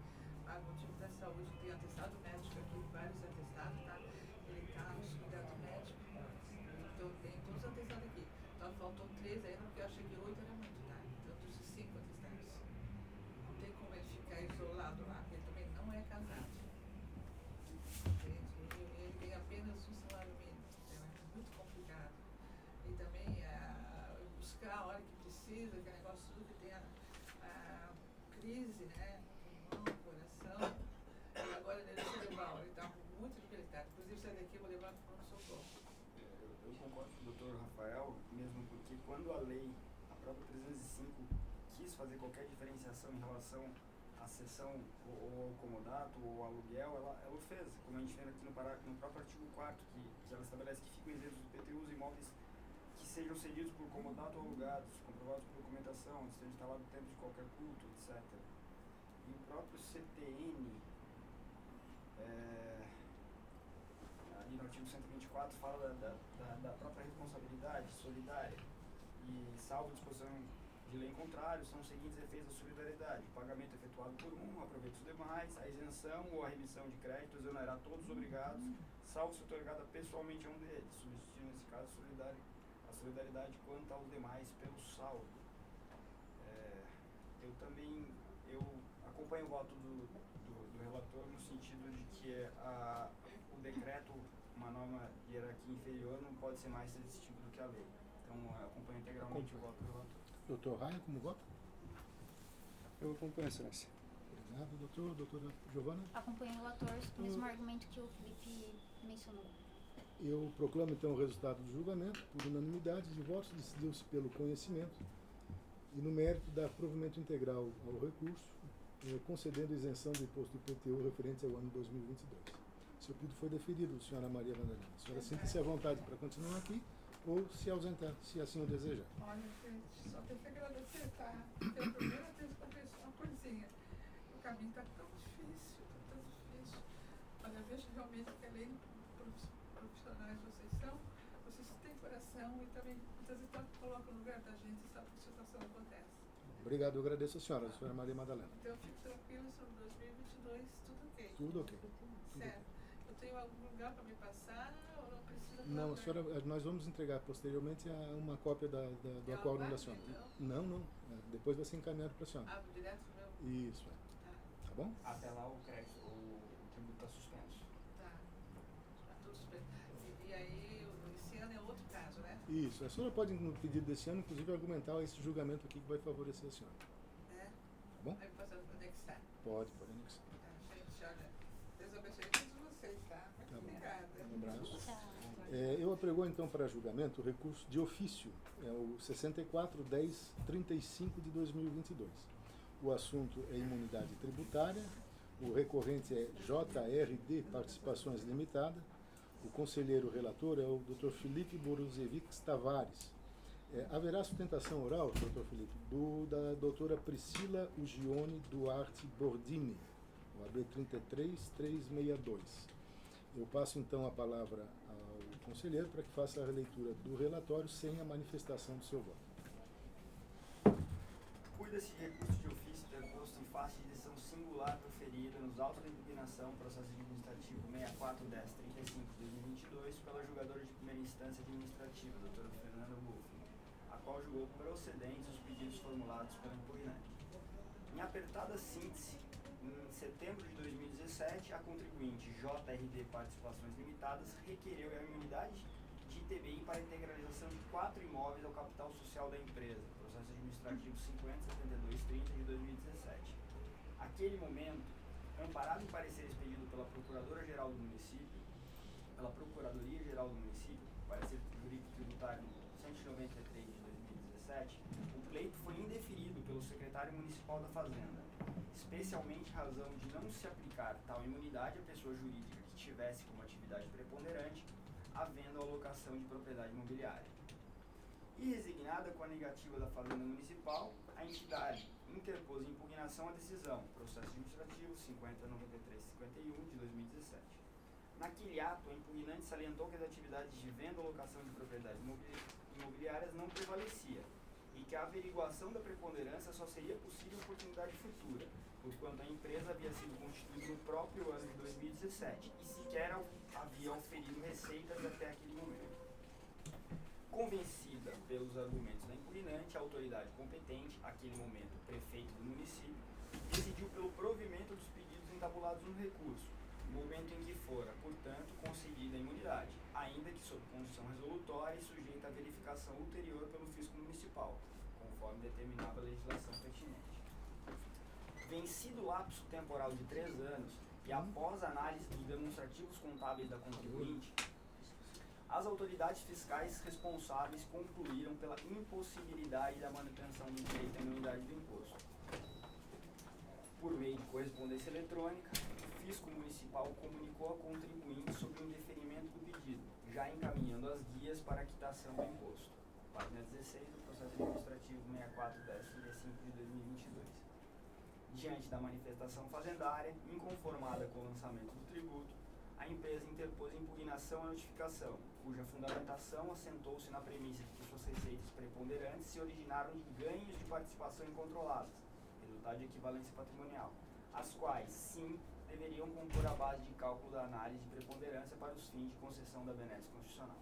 A motivo da saúde, tem atestado médico aqui, vários atestados, tá? Ele está nos cuidados médicos. Então tem todos os atestados aqui. Então faltam 3 ainda, porque eu achei que 8 era muito, tá? Então eu trouxe 5 atestados. Não tem como ele ficar isolado lá, porque ele também não é casado. Ele tem apenas um salário mínimo, então é muito complicado. E também buscar a hora que precisa, aquele negócio tudo que tem a crise, né? Pulmão, coração. E agora ele é cerebral, ele está muito debilitado. Inclusive, sai daqui eu vou levar para o pronto-socorro. Eu concordo com o doutor Rafael, mesmo porque quando a lei, a própria 305, quis fazer qualquer diferenciação em relação à cessão ou ao comodato ou ao aluguel, ela o fez, como a gente vê aqui no próprio artigo 4º, que ela estabelece que ficam isentos do IPTU os imóveis que sejam cedidos por comodato ou alugados, comprovados por documentação, esteja instalado dentro de qualquer culto, etc. E o próprio CTN, ali no artigo 124, fala da própria responsabilidade solidária. E, salvo disposição de lei em contrário, são os seguintes efeitos da solidariedade: o pagamento efetuado por um, aproveita os demais, a isenção ou a remissão de créditos exonerar todos os obrigados, salvo se otorgada pessoalmente a um deles, substituindo nesse caso a solidariedade quanto aos demais pelo saldo. Eu acompanho o voto do relator no sentido de que o decreto, uma norma de hierarquia inferior, não pode ser mais restritivo do que a lei. Então, eu acompanho integralmente o voto do relator. Doutor Raia, como vota? Eu acompanho, excelência. Obrigado, doutor. Doutora Giovana? Acompanho o relator, o mesmo argumento que o Felipe mencionou. Eu proclamo então o resultado do julgamento. Por unanimidade de votos, decidiu-se pelo conhecimento e no mérito da provimento integral ao recurso, concedendo isenção do imposto do IPTU referente ao ano 2022. Seu pedido foi deferido, senhora Maria Vandalina. A senhora sinta-se à vontade para continuar aqui ou se ausentar, se assim o desejar. Olha, gente, só tenho que agradecer, tá? Porque é a primeira vez que eu penso uma coisinha. O caminho está tão difícil, tá tão difícil. Olha, eu vejo realmente que a lei profissionais vocês são, vocês têm coração e também muitas vezes colocam no lugar da gente, sabe que a situação acontece. Obrigado, eu agradeço a senhora Maria Madalena. Então eu fico tranquila sobre 2022, tudo ok. Tudo ok. Certo. Eu tenho algum lugar para me passar ou não precisa? Não, a senhora, nós vamos entregar posteriormente uma cópia do acórdão da senhora. Não, não. Depois vai ser encaminhado para a senhora. Ah, direto pro meu? Isso, Tá bom? Até lá o crédito, o tributo está suspenso. Tá. Tá tudo suspenso. E aí, esse ano é outro caso, né? Isso. A senhora pode, no pedido desse ano, inclusive, argumentar esse julgamento aqui que vai favorecer a senhora. É. Tá bom? Aí pode anexar. Pode anexar. Tá, gente, olha, Deus abençoe todos vocês, tá? Muito Tá bom. obrigada. Um abraço. Tchau. Eu apregou então para julgamento o recurso de ofício, é o 64.10.35 de 2022. O assunto é imunidade tributária, o recorrente é JRD Participações Limitada, o conselheiro relator é o Dr. Felipe Borusevics Tavares. Haverá sustentação oral, Dr. Felipe, da doutora Priscila Ugione Duarte Bordini, o AB 33362. Eu passo então a palavra ao conselheiro para que faça a releitura do relatório sem a manifestação do seu voto. Cuida-se de recurso de ofício interposto em face de decisão singular proferida nos autos de impugnação processo administrativo 64.10.35 de 2022 pela julgadora de primeira instância administrativa, doutora Fernanda Wolfman, a qual julgou procedentes os pedidos formulados pela impugnante. Em apertada síntese, em setembro de 2017, a contribuinte JRD Participações Limitadas requereu a imunidade de ITBI para a integralização de 4 imóveis ao capital social da empresa, processo administrativo 50.7230 de 2017. Aquele momento, amparado em parecer expedido pela Procuradora-Geral do Município, pela Procuradoria-Geral do Município, parecer jurídico tributário 193 de 2017, o pleito foi indeferido pelo secretário municipal da Fazenda, especialmente em razão de não se aplicar tal imunidade à pessoa jurídica que tivesse como atividade preponderante havendo a alocação de propriedade imobiliária. E resignada com a negativa da Fazenda Municipal, a entidade interpôs em impugnação a decisão, processo administrativo 50.93.51 de 2017. Naquele ato, a impugnante salientou que as atividades de venda ou locação de propriedades imobiliárias não prevalecia e que a averiguação da preponderância só seria possível em oportunidade futura, porquanto a empresa havia sido constituída no próprio ano de 2017 e sequer havia oferido receitas até aquele momento. Convencida pelos argumentos da impugnante, a autoridade competente, aquele momento o prefeito do município, decidiu pelo provimento dos pedidos entabulados no recurso, no momento em que fora, portanto, concedida a imunidade, ainda que sob condição resolutória e sujeita à verificação ulterior pelo fisco municipal, conforme determinava a legislação pertinente. Vencido o lapso temporal de 3 anos e após análise dos demonstrativos contábeis da contribuinte, as autoridades fiscais responsáveis concluíram pela impossibilidade da manutenção do direito à imunidade do imposto. Por meio de correspondência eletrônica, o fisco municipal comunicou a contribuinte sobre o indeferimento do pedido, já encaminhando as guias para a quitação do imposto. Página 16 do processo administrativo 64.10.35 de 2022. Diante da manifestação fazendária, inconformada com o lançamento do tributo, a empresa interpôs impugnação à notificação, cuja fundamentação assentou-se na premissa de que suas receitas preponderantes se originaram de ganhos de participação incontroladas, resultado de equivalência patrimonial, as quais, sim, deveriam compor a base de cálculo da análise de preponderância para os fins de concessão da benesse constitucional.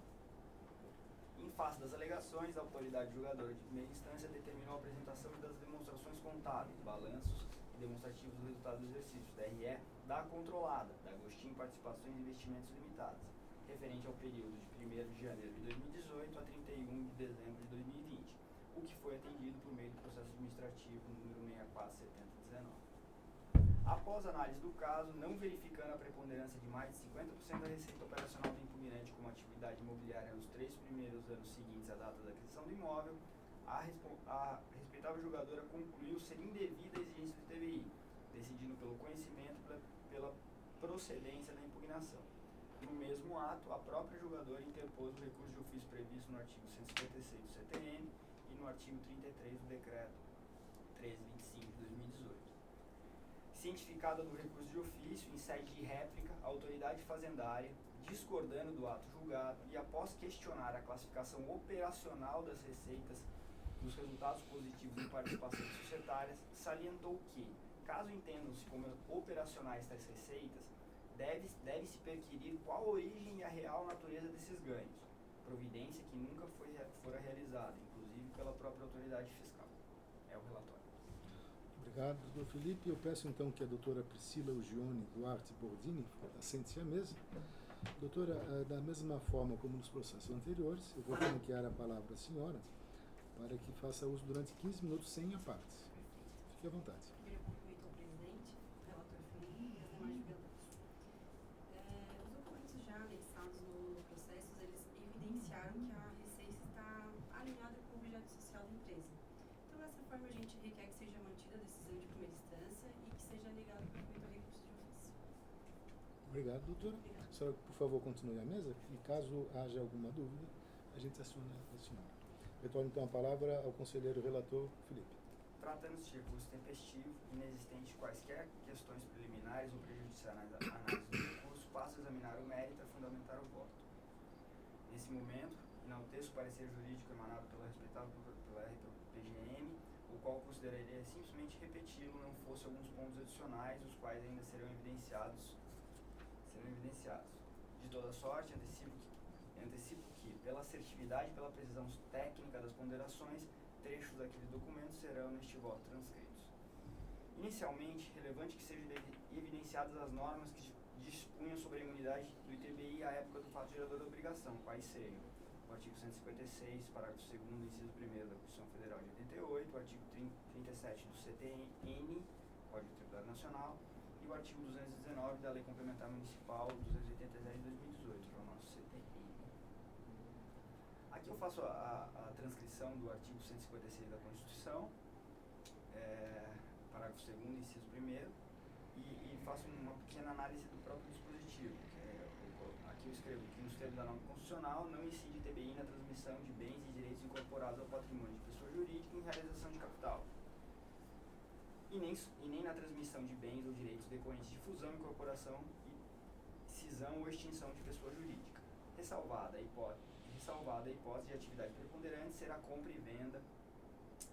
Em face das alegações, a autoridade julgadora de primeira instância determinou a apresentação das demonstrações contábeis, balanços e demonstrativos do resultado do exercício, DRE, da controlada, da Agostinho Participações e Investimentos Limitadas, referente ao período de 1º de janeiro de 2018 a 31 de dezembro de 2020, o que foi atendido por meio do processo administrativo número 64.7019. Após análise do caso, não verificando a preponderância de mais de 50% da receita operacional do impugnante como atividade imobiliária nos 3 primeiros anos seguintes à data da aquisição do imóvel, a respeitável julgadora concluiu ser indevida a exigência do TBI, decidindo pelo conhecimento e pela procedência da impugnação. No mesmo ato, a própria julgadora interpôs o recurso de ofício previsto no artigo 156 do CTN e no artigo 33 do Decreto 1325 de 2018. Cientificada do recurso de ofício, em sede de réplica, a autoridade fazendária discordando do ato julgado e após questionar a classificação operacional das receitas dos resultados positivos em participações societárias, salientou que, caso entendam-se como operacionais tais receitas, deve-se perquirir qual a origem e a real natureza desses ganhos, providência que nunca fora realizada, inclusive pela própria autoridade fiscal. É o relatório. Obrigado, doutor Felipe. Eu peço então que a doutora Priscila Ugione Duarte Bordini assente-se à mesa. Doutora, da mesma forma como nos processos anteriores, eu vou franquear a palavra à senhora para que faça uso durante 15 minutos sem a parte. Fique à vontade. Queria cumprimentar o presidente, o relator Felipe e as demais julgadores. Os documentos já anexados no processo, eles evidenciaram que a receita está alinhada com o objeto social da empresa. Então, dessa forma, a gente requer que seja mantida a decisão de primeira instância e que seja negado o provimento ao recurso de ofício. Obrigado, doutora. A senhora, por favor, continue a mesa e caso haja alguma dúvida, a gente aciona a senhora. Retorno então a palavra ao conselheiro relator Felipe. Tratando-se de recurso tempestivo, inexistente quaisquer questões preliminares ou prejudiciais à análise do recurso, passo a examinar o mérito e a fundamentar o voto. Nesse momento, enalteço o parecer jurídico emanado pela respeitável pela RPGM, o qual consideraria simplesmente repeti-lo, não fosse alguns pontos adicionais, os quais ainda serão evidenciados. De toda sorte, antecipo que, pela assertividade e pela precisão técnica das ponderações, trechos daquele documento serão neste voto transcritos. Inicialmente, relevante que sejam evidenciadas as normas que dispunham sobre a imunidade do ITBI à época do fato gerador da obrigação, quais seriam o artigo 156, parágrafo 2º, inciso 1º da Constituição Federal de 88, o artigo 37 do CTN, Código Tributário Nacional, e o artigo 219 da Lei Complementar Municipal 280 de 2018, que é o nosso CTN. Aqui eu faço a transcrição do artigo 156 da Constituição, parágrafo 2º, inciso 1º, e faço uma pequena análise do próprio dispositivo. Aqui eu escrevo que nos termos da norma constitucional não incide TBI na transmissão de bens e direitos incorporados ao patrimônio de pessoa jurídica em realização de capital, e nem na transmissão de bens ou direitos decorrentes de fusão, incorporação, cisão ou extinção de pessoa jurídica, ressalvada a hipótese de atividade preponderante ser a compra e venda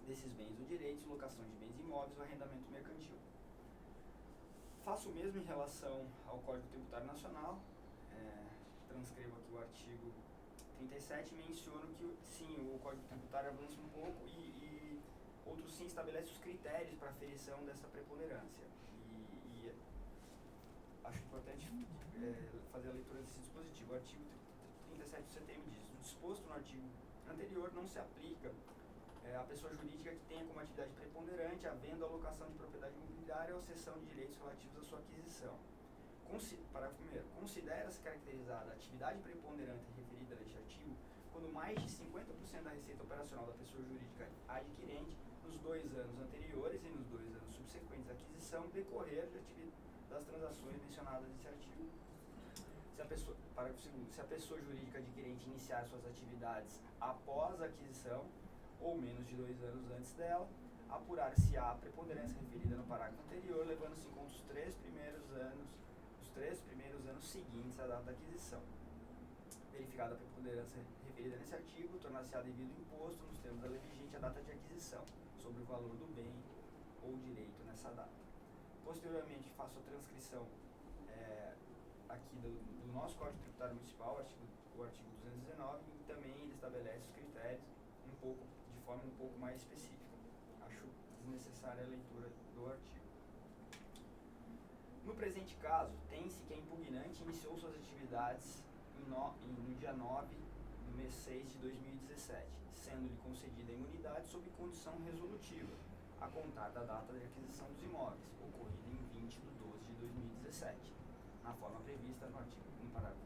desses bens ou direitos, locação de bens imóveis ou arrendamento mercantil. Faço o mesmo em relação ao Código Tributário Nacional, transcrevo aqui o artigo 37 e menciono que, sim, o Código Tributário avança um pouco e outros sim estabelece os critérios para aferição dessa preponderância. E acho importante fazer a leitura desse dispositivo. O artigo 37 do CTM diz: o disposto no artigo anterior não se aplica à pessoa jurídica que tenha como atividade preponderante a venda ou alocação de propriedade imobiliária ou cessão de direitos relativos à sua aquisição. Parágrafo 1º. Considera-se caracterizada a atividade preponderante referida neste artigo quando mais de 50% da receita operacional da pessoa jurídica adquirente nos 2 anos anteriores e nos 2 anos subsequentes à aquisição decorrer das transações mencionadas nesse artigo. Parágrafo 2º. Se a pessoa jurídica adquirente iniciar suas atividades após a aquisição ou menos de 2 anos antes dela, apurar-se-á a preponderância referida no parágrafo anterior, levando-se em conta os 3 primeiros anos seguintes à data da aquisição. Verificada a preponderância referida nesse artigo, tornar-se-á devido imposto, nos termos da lei vigente, a data de aquisição, sobre o valor do bem ou direito nessa data. Posteriormente, faço a transcrição aqui do nosso Código Tributário Municipal, o artigo 219, e também ele estabelece os critérios de forma um pouco mais específica. Acho desnecessária a leitura do artigo. No presente caso, tem-se que a impugnante iniciou suas atividades no dia 9 do mês 6 de 2017, sendo-lhe concedida a imunidade sob condição resolutiva, a contar da data de aquisição dos imóveis, ocorrida em 20 de 12 de 2017, na forma prevista no parágrafo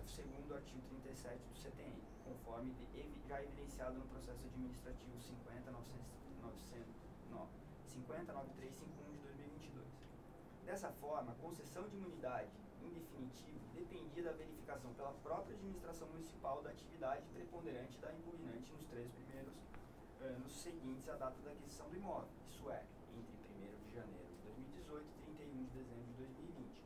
2º do artigo 37 do CTN, conforme já evidenciado no processo administrativo 50.9351 de 2022. Dessa forma, a concessão de imunidade em definitivo dependia da verificação pela própria administração municipal da atividade preponderante da impugnante nos 3 primeiros anos seguintes à data da aquisição do imóvel, isso é, entre 1º de janeiro de 2018 e 31 de dezembro de 2020.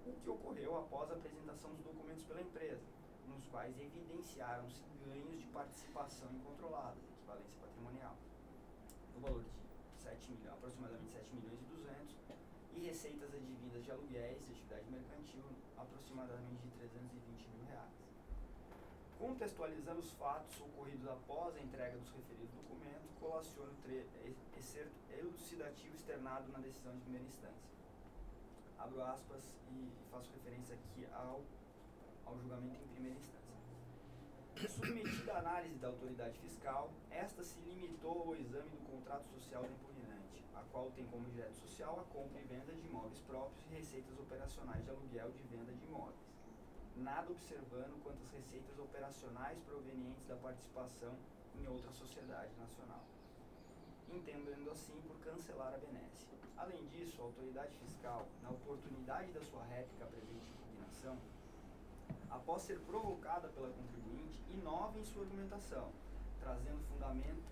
o que ocorreu após a apresentação dos documentos pela empresa, nos quais evidenciaram-se ganhos de participação incontrolada, equivalência patrimonial, no valor de aproximadamente 7 milhões e 200, e receitas advindas de aluguéis de atividade mercantil, aproximadamente de 320 mil reais. Contextualizando os fatos ocorridos após a entrega dos referidos documentos, colaciono excerto elucidativo externado na decisão de primeira instância. Abro aspas e faço referência aqui ao julgamento em primeira instância. Submetida à análise da autoridade fiscal, esta se limitou ao exame do contrato social do impugnante, a qual tem como objeto social a compra e venda de imóveis próprios e receitas operacionais de aluguel de venda de imóveis, nada observando quanto às receitas operacionais provenientes da participação em outra sociedade nacional, entendendo assim por cancelar a benesse. Além disso, a autoridade fiscal, na oportunidade da sua réplica à presente impugnação, após ser provocada pela contribuinte, inova em sua argumentação, trazendo fundamento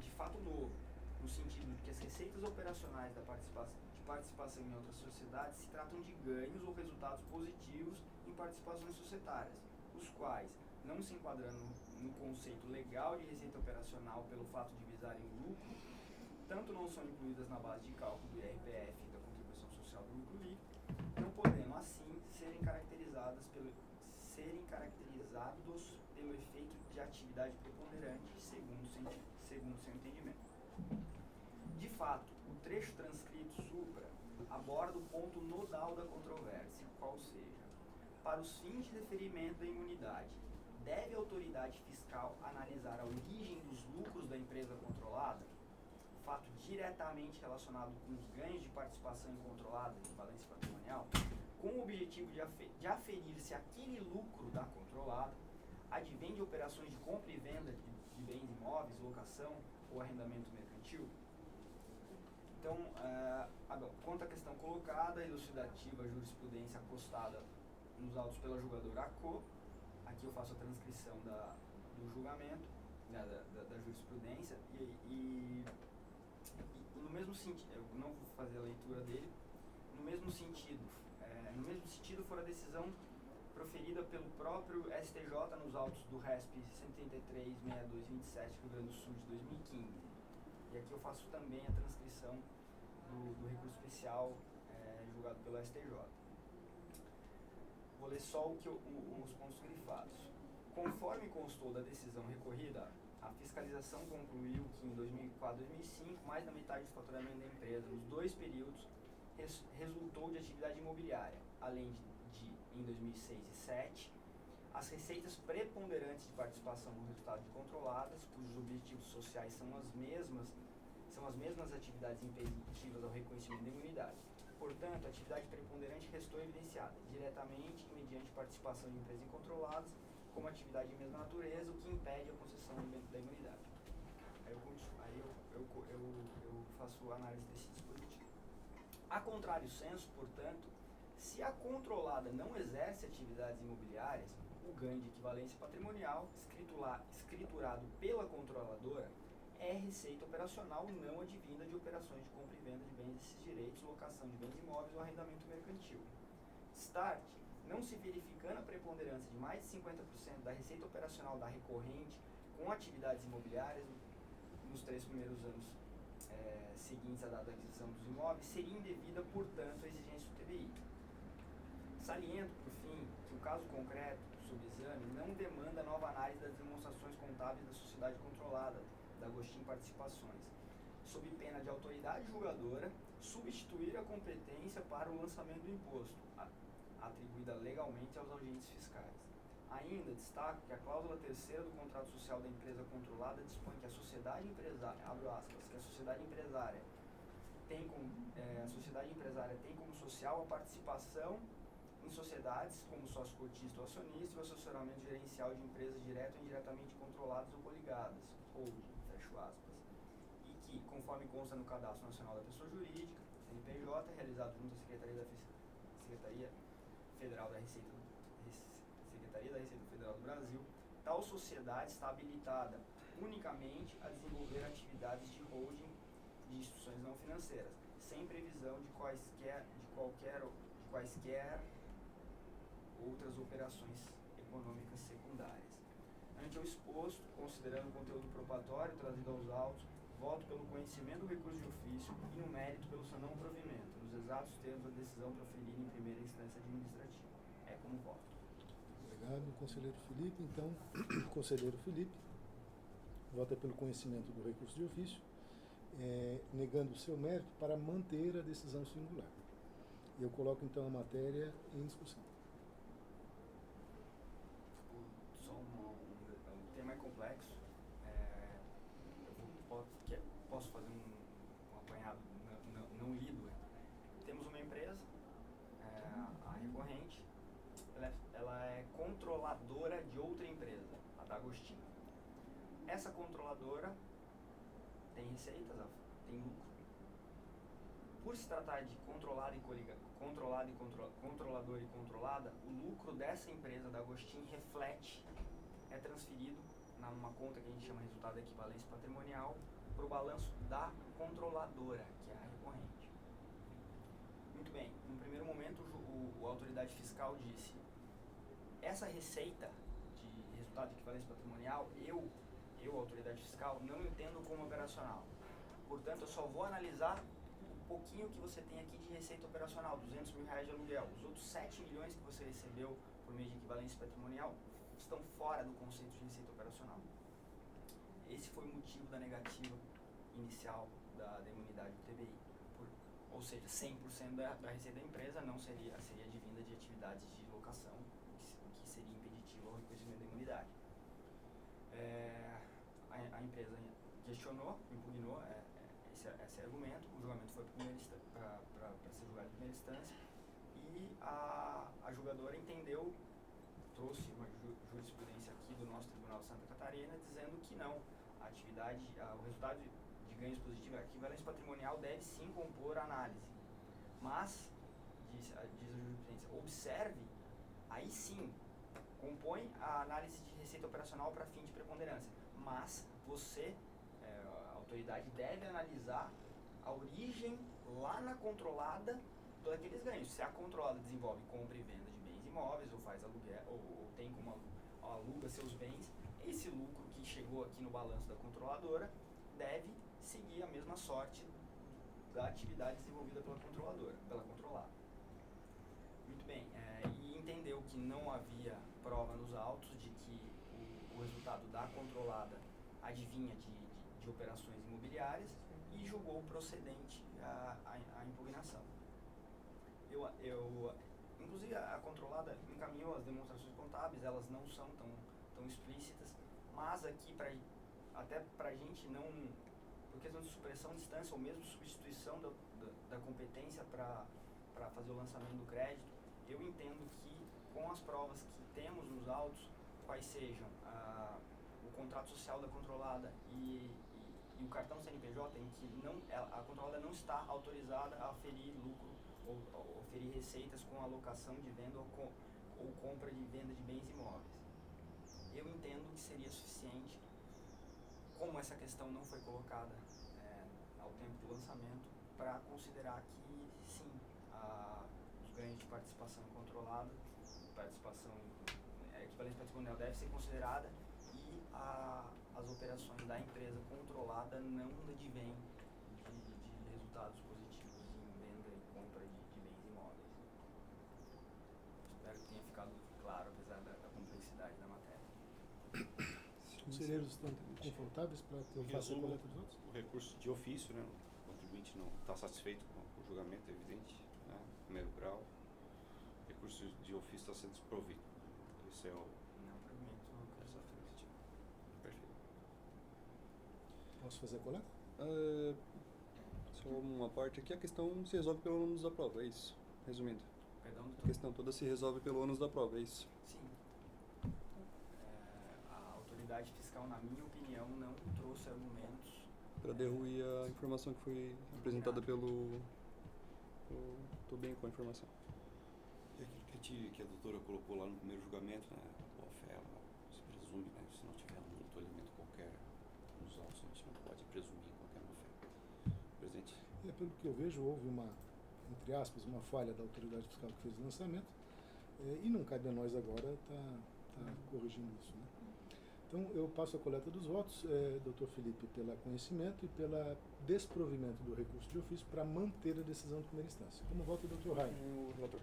de fato novo, no sentido de que as receitas operacionais de participação em outras sociedades se tratam de ganhos ou resultados positivos em participações societárias, os quais, não se enquadrando no conceito legal de receita operacional pelo fato de visarem lucro, tanto não são incluídas na base de cálculo do IRPF e da contribuição social do lucro líquido, não podendo assim serem caracterizados pelo efeito de atividade preponderante, segundo seu entendimento. De fato, o trecho transcrito supra aborda o ponto nodal da controvérsia, qual seja, para os fins de deferimento da imunidade, deve a autoridade fiscal analisar a origem dos lucros da empresa controlada, fato diretamente relacionado com os ganhos de participação incontrolada, equivalência patrimonial, com o objetivo de aferir se aquele lucro da controlada advém de operações de compra e venda de bens imóveis, locação ou arrendamento mercantil. Então, quanto à questão colocada, a elucidativa jurisprudência acostada nos autos pela julgadora ACO, aqui eu faço a transcrição do julgamento, da jurisprudência, e no mesmo sentido, eu não vou fazer a leitura dele, no mesmo sentido for a decisão proferida pelo próprio STJ nos autos do RESP 183.6227 Rio Grande do Sul de 2015. E aqui eu faço também a transcrição do recurso especial julgado pelo STJ. Vou ler só os pontos grifados. Conforme constou da decisão recorrida, a fiscalização concluiu que em 2004 e 2005, mais da metade do faturamento da empresa, nos 2 períodos, resultou de atividade imobiliária, além de, em 2006 e 2007, as receitas preponderantes de participação no resultado de controladas, cujos objetivos sociais são as mesmas atividades impeditivas ao reconhecimento da imunidade. Portanto, a atividade preponderante restou evidenciada, diretamente e mediante participação de empresas incontroladas, como atividade de mesma natureza, o que impede a concessão da imunidade. Aí eu faço a análise desse dispositivo. A contrário senso, portanto, se a controlada não exerce atividades imobiliárias, o ganho de equivalência patrimonial, escriturado pela controladora, é receita operacional não advinda de operações de compra e venda de bens desses direitos, locação de bens imóveis ou arrendamento mercantil. Start, não se verificando a preponderância de mais de 50% da receita operacional da recorrente com atividades imobiliárias nos 3 primeiros anos seguintes à data da aquisição dos imóveis, seria indevida, portanto, a exigência do TBI. Saliento, por fim, que o caso concreto, sob exame, não demanda nova análise das demonstrações contábeis da sociedade controlada, da Agostinho Participações, sob pena de autoridade julgadora substituir a competência para o lançamento do imposto, atribuída legalmente aos agentes fiscais. Ainda destaco que a cláusula 3ª do contrato social da empresa controlada dispõe que a sociedade empresária, abro aspas, que a sociedade empresária tem como social a participação em sociedades como sócio cotista ou acionista e o assessoramento gerencial de empresas direta ou indiretamente controladas ou coligadas, holding, fecho aspas, e que, conforme consta no Cadastro Nacional da Pessoa Jurídica, CNPJ, realizado junto à Secretaria da Receita Federal do Brasil, tal sociedade está habilitada unicamente a desenvolver atividades de holding de instituições não financeiras, sem previsão de quaisquer outras operações econômicas secundárias. Ante o exposto, considerando o conteúdo probatório trazido aos autos, voto pelo conhecimento do recurso de ofício e no mérito pelo seu não provimento, nos exatos termos da decisão proferida em primeira instância administrativa. É como voto. Obrigado, conselheiro Felipe. Então, o conselheiro Felipe vota pelo conhecimento do recurso de ofício, negando o seu mérito para manter a decisão singular. Eu coloco, então, a matéria em discussão. O tema é complexo. Posso fazer um apanhado não lido. Temos uma empresa, a recorrente, ela é controladora de outra empresa, a da Agostinho. Essa controladora tem receitas, tem lucro. Por se tratar de controlador e controlada, o lucro dessa empresa da Agostinho é transferido numa conta que a gente chama de resultado de equivalência patrimonial para o balanço da controladora, que é a recorrente. Muito bem, no primeiro momento a autoridade fiscal disse: essa receita de resultado de equivalência patrimonial, eu, autoridade fiscal, não entendo como operacional. Portanto, eu só vou analisar o pouquinho que você tem aqui de receita operacional, R$200 mil de aluguel. Os outros 7 milhões que você recebeu por meio de equivalência patrimonial estão fora do conceito de receita operacional. Esse foi o motivo da negativa inicial da imunidade do TBI. Ou seja, 100% da receita da empresa não seria advinda de atividades de locação, o que seria impeditivo ao reconhecimento da imunidade. A empresa questionou, impugnou esse argumento, o julgamento foi para ser julgado em primeira instância e a julgadora entendeu, trouxe uma jurisprudência aqui do nosso Tribunal de Santa Catarina dizendo que não, o resultado de ganhos positivos, a equivalência patrimonial deve sim compor a análise, mas, diz a jurisprudência, observe, aí sim, compõe a análise de receita operacional para fim de preponderância, mas você, a autoridade, deve analisar a origem lá na controlada daqueles ganhos. Se a controlada desenvolve compra e venda de bens imóveis, ou faz aluguel, ou tem como aluga seus bens, esse lucro que chegou aqui no balanço da controladora deve seguir a mesma sorte da atividade desenvolvida pela controlada. Muito bem, e entendeu que não havia prova nos autos de que o resultado da controlada adivinha de operações imobiliárias e julgou procedente a impugnação. Inclusive, a controlada encaminhou as demonstrações contábeis, elas não são tão explícitas, mas aqui, até para a gente não, por questão de supressão de instância ou mesmo substituição da competência para fazer o lançamento do crédito, eu entendo que com as provas que temos nos autos, quais sejam o contrato social da controlada e o cartão CNPJ, em que a controlada não está autorizada a aferir lucro ou oferir receitas com alocação de venda ou compra de venda de bens imóveis. Eu entendo que seria suficiente, como essa questão não foi colocada ao tempo do lançamento, para considerar que sim, os ganhos de participação controlada, equivalência patrimonial deve ser considerada e as operações da empresa controlada não advêm de resultados positivos em venda e compra de bens imóveis. Espero que tenha ficado claro, apesar da complexidade da matéria. Os conselheiros estão confortáveis para que eu faça a coleta dos outros? O recurso de ofício, né? O contribuinte não está satisfeito com o julgamento, é evidente, né? Primeiro grau. O recurso de ofício está sendo desprovido. Esse é o... Não provimento. Exatamente. Perfeito. Posso fazer a coleta? Só uma parte aqui, a questão se resolve pelo ônus da prova, é isso? Resumindo. Perdão, doutor? A questão toda se resolve pelo ônus da prova, é isso? Sim. A autoridade fiscal, na minha opinião, não trouxe argumentos Para derruir a informação que foi apresentada pelo... Estou bem com a informação. E aquilo que a doutora colocou lá no primeiro julgamento, né? A fé, se presume, né? Se não tiver muito elemento qualquer nos autos, a gente não pode presumir qualquer má fé. Presidente. Pelo que eu vejo, houve uma, entre aspas, uma falha da autoridade fiscal que fez o lançamento. E não cabe a nós agora estar corrigindo isso, né? Então, eu passo a coleta dos votos, Dr. Felipe, pelo conhecimento e pelo desprovimento do recurso de ofício para manter a decisão de primeira instância. Como vota o Dr. Rainer? O relator.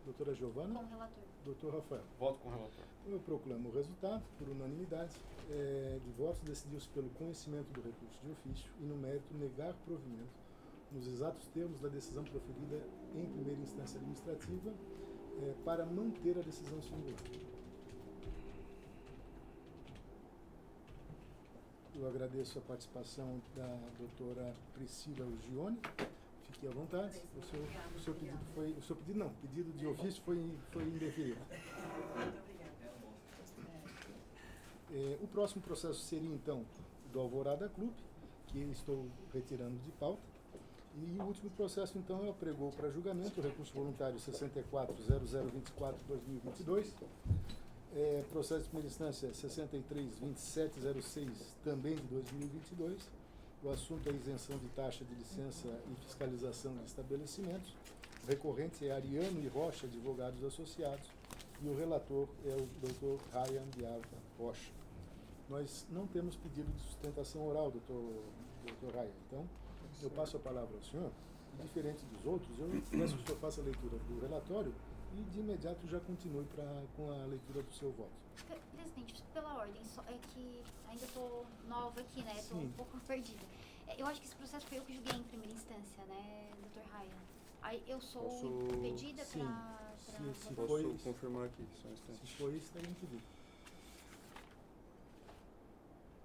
Doutora Giovana? Com o relator. Dr. Rafael? Voto com o relator. Então, eu proclamo o resultado, por unanimidade de votos, decidiu-se pelo conhecimento do recurso de ofício e, no mérito, negar provimento nos exatos termos da decisão proferida em primeira instância administrativa para manter a decisão singular. Eu agradeço a participação da doutora Priscila Ugione. Fique à vontade. O seu pedido foi... O seu pedido não, o pedido de ofício foi indeferido. Muito obrigada. O próximo processo seria, então, do Alvorada Clube, que eu estou retirando de pauta. E o último processo, então, é o pregou para julgamento, o recurso voluntário 64.0024/2022. Processo de primeira instância 63.2706, também de 2022. O assunto é a isenção de taxa de licença e fiscalização de estabelecimentos. O recorrente é Ariano e Rocha, advogados associados. E o relator é o Dr. Ryan de Alva Rocha. Nós não temos pedido de sustentação oral, Dr. Ryan. Então, eu passo a palavra ao senhor. E, diferente dos outros, eu peço que o senhor faça a leitura do relatório e, de imediato, já continue com a leitura do seu voto. Presidente, pela ordem, é que ainda estou nova aqui, né? Estou Sim. um pouco perdida. Eu acho que esse processo foi eu que julguei em primeira instância, né, Dr. Ryan? Aí eu sou Posso- impedida Sim. para Se votar? foi- Posso confirmar aqui, só um instante. Se for isso, estaria impedido.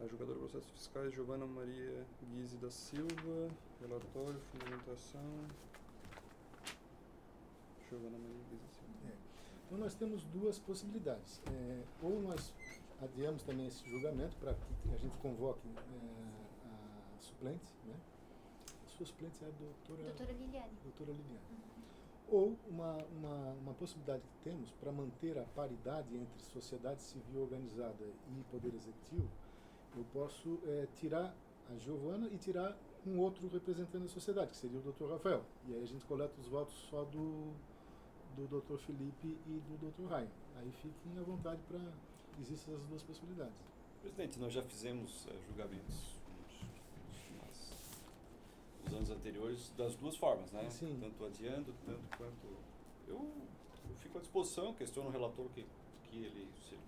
A julgadora de processos fiscais, Giovana Maria Guise da Silva. Relatório, fundamentação. Giovana Maria Guise da Silva. Então, nós temos duas possibilidades. Ou nós adiamos também esse julgamento para que a gente convoque a suplente, né? A sua suplente é a Doutora Liliane. doutora Liliane. Ou uma possibilidade que temos para manter a paridade entre sociedade civil organizada e poder executivo, eu posso tirar a Giovana e tirar um outro representante da sociedade, que seria o Dr. Rafael. E aí a gente coleta os votos só do Dr. Felipe e do Dr. Ryan. Aí fiquem à vontade para... Existem as duas possibilidades. Presidente, nós já fizemos julgamentos nos anos anteriores das duas formas, né? Sim. Tanto adiando, tanto quanto... Eu fico à disposição, questiono o relator que ele... enfim,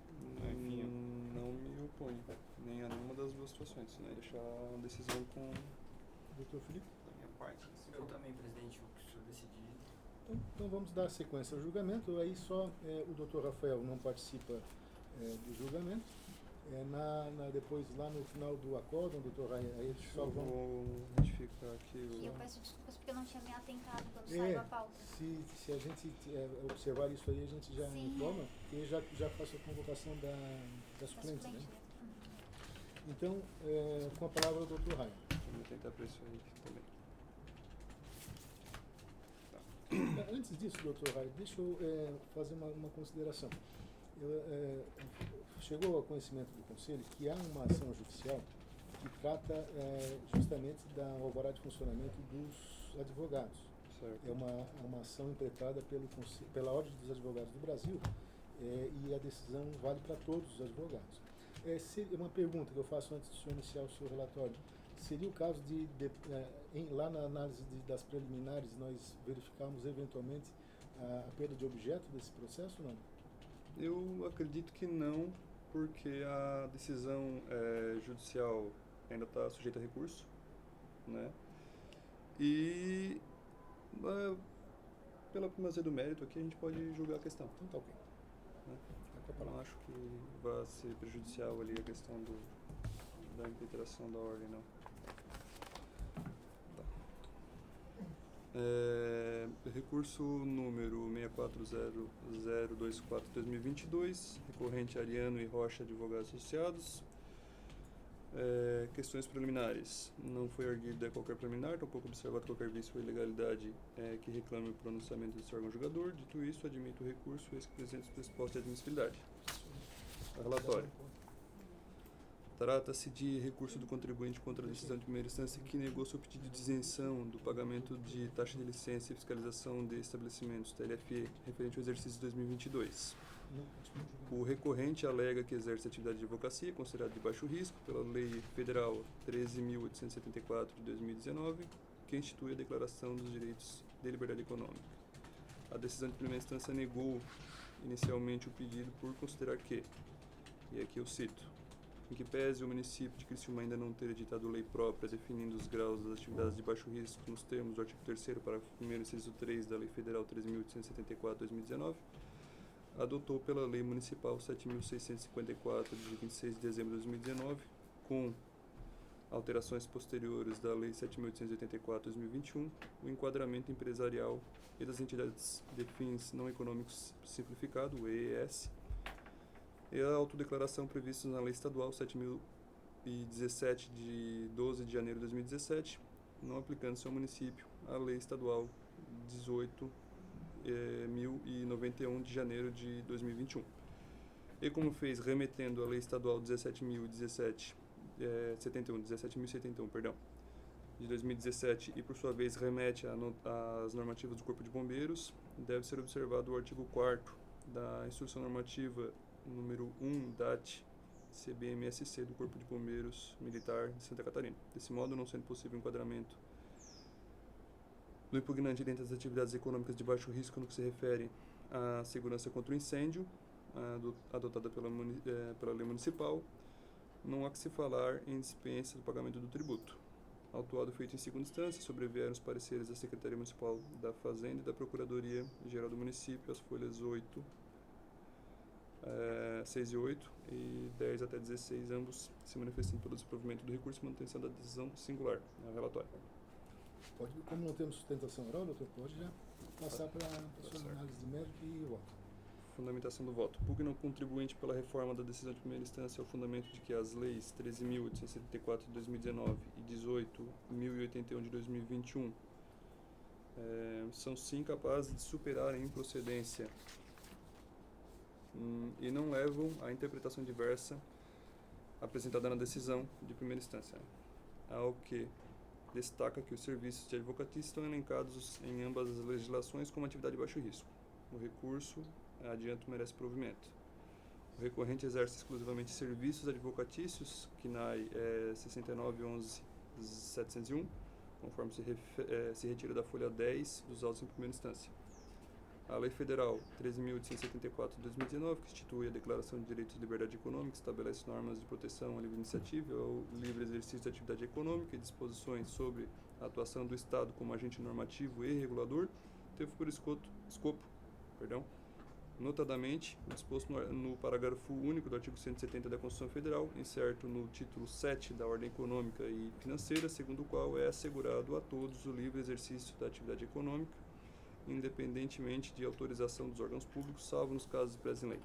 Não me oponho, nem a nenhuma das duas situações, né? Deixar a decisão com Dr. Felipe? da minha parte. Eu também, presidente, o que o senhor decidir. Então vamos dar sequência ao julgamento. Aí só o Dr. Rafael não participa do julgamento. Depois, lá no final do acórdão, Dr. Ryan, aí eles só vão... vou retificar aqui E eu o... peço desculpas porque eu não tinha me atentado quando saiu a pauta. Se a gente observar isso aí, a gente já Sim. informa, porque já faço a convocação da suplente, né? Então, com a palavra o Dr. Ryan. Vamos tentar para isso aí também. Antes disso, Dr. Ryan, deixa eu fazer uma consideração. Chegou ao conhecimento do Conselho que há uma ação judicial que trata justamente da alvará de funcionamento dos advogados. Certo. É uma ação implementada pela Ordem dos Advogados do Brasil e a decisão vale para todos os advogados. Uma pergunta que eu faço antes do senhor iniciar o seu relatório. Seria o caso lá na análise das preliminares, nós verificarmos eventualmente a perda de objeto desse processo ou não? Eu acredito que não, porque a decisão judicial ainda está sujeita a recurso, né? E pela primazia do mérito aqui a gente pode julgar a questão. Então tá ok. Né? Eu não acho que vai ser prejudicial ali a questão da impetração da ordem, não. Recurso número 640024/2022, recorrente Ariano e Rocha Advogados Associados. Questões preliminares. Não foi erguida qualquer preliminar, tampouco observado qualquer vício ou ilegalidade que reclame o pronunciamento desse órgão julgador. Dito isso, admito o recurso, eis que presente os pressupostos de admissibilidade. Relatório. Trata-se de recurso do contribuinte contra a decisão de primeira instância que negou seu pedido de isenção do pagamento de taxa de licença e fiscalização de estabelecimentos, TLFE, referente ao exercício de 2022. O recorrente alega que exerce atividade de advocacia considerada de baixo risco pela Lei Federal 13.874 de 2019, que institui a Declaração dos Direitos de Liberdade Econômica. A decisão de primeira instância negou inicialmente o pedido por considerar que, e aqui eu cito, em que pese o município de Criciúma ainda não ter editado lei própria definindo os graus das atividades de baixo risco nos termos do artigo 3º, parágrafo 1º, inciso 3 da Lei Federal 13.874 de 2019, adotou pela Lei Municipal 7.654 de 26 de dezembro de 2019, com alterações posteriores da Lei 7.884 de 2021, o enquadramento empresarial e das entidades de fins não econômicos simplificado, o EES, e a autodeclaração previstas na Lei Estadual 7.017 de 12 de janeiro de 2017, não aplicando-se ao município a Lei Estadual 18.091 de janeiro de 2021. E como fez remetendo à Lei Estadual 17.071, perdão, de 2017 e por sua vez remete às normativas do Corpo de Bombeiros, deve ser observado o artigo 4º da Instrução Normativa número 1 DAT CBMSC do Corpo de Bombeiros Militar de Santa Catarina. Desse modo, não sendo possível o enquadramento do impugnante dentre as atividades econômicas de baixo risco no que se refere à segurança contra o incêndio, adotada pela lei municipal, não há que se falar em dispensa do pagamento do tributo. Autuado feito em segunda instância, sobrevieram os pareceres da Secretaria Municipal da Fazenda e da Procuradoria-Geral do Município, as folhas 6 e 8 e 10 até 16, ambos se manifestando pelo desprovimento do recurso e manutenção da decisão singular. É o relatório. Pode, como não temos sustentação oral, doutor, pode já passar para a sua certo. análise de mérito e o voto. Fundamentação do voto. Pugna o contribuinte pela reforma da decisão de primeira instância ao fundamento de que as leis 13.874 de 2019 e 18.081 de 2021 são sim capazes de superar a improcedência e não levam à interpretação diversa apresentada na decisão de primeira instância, ao que destaca que os serviços de advocacia estão elencados em ambas as legislações como atividade de baixo risco. O recurso adianto merece provimento. O recorrente exerce exclusivamente serviços advocatícios, KNAI 69.11.701, conforme se retira da folha 10 dos autos em primeira instância. A Lei Federal 13.874 de 2019, que institui a Declaração de Direitos de Liberdade Econômica, estabelece normas de proteção à livre iniciativa, ao livre exercício da atividade econômica e disposições sobre a atuação do Estado como agente normativo e regulador, teve por escopo, notadamente, o disposto no parágrafo único do artigo 170 da Constituição Federal, incerto no título 7 da Ordem Econômica e Financeira, segundo o qual é assegurado a todos o livre exercício da atividade econômica, independentemente de autorização dos órgãos públicos, salvo nos casos expressos em lei.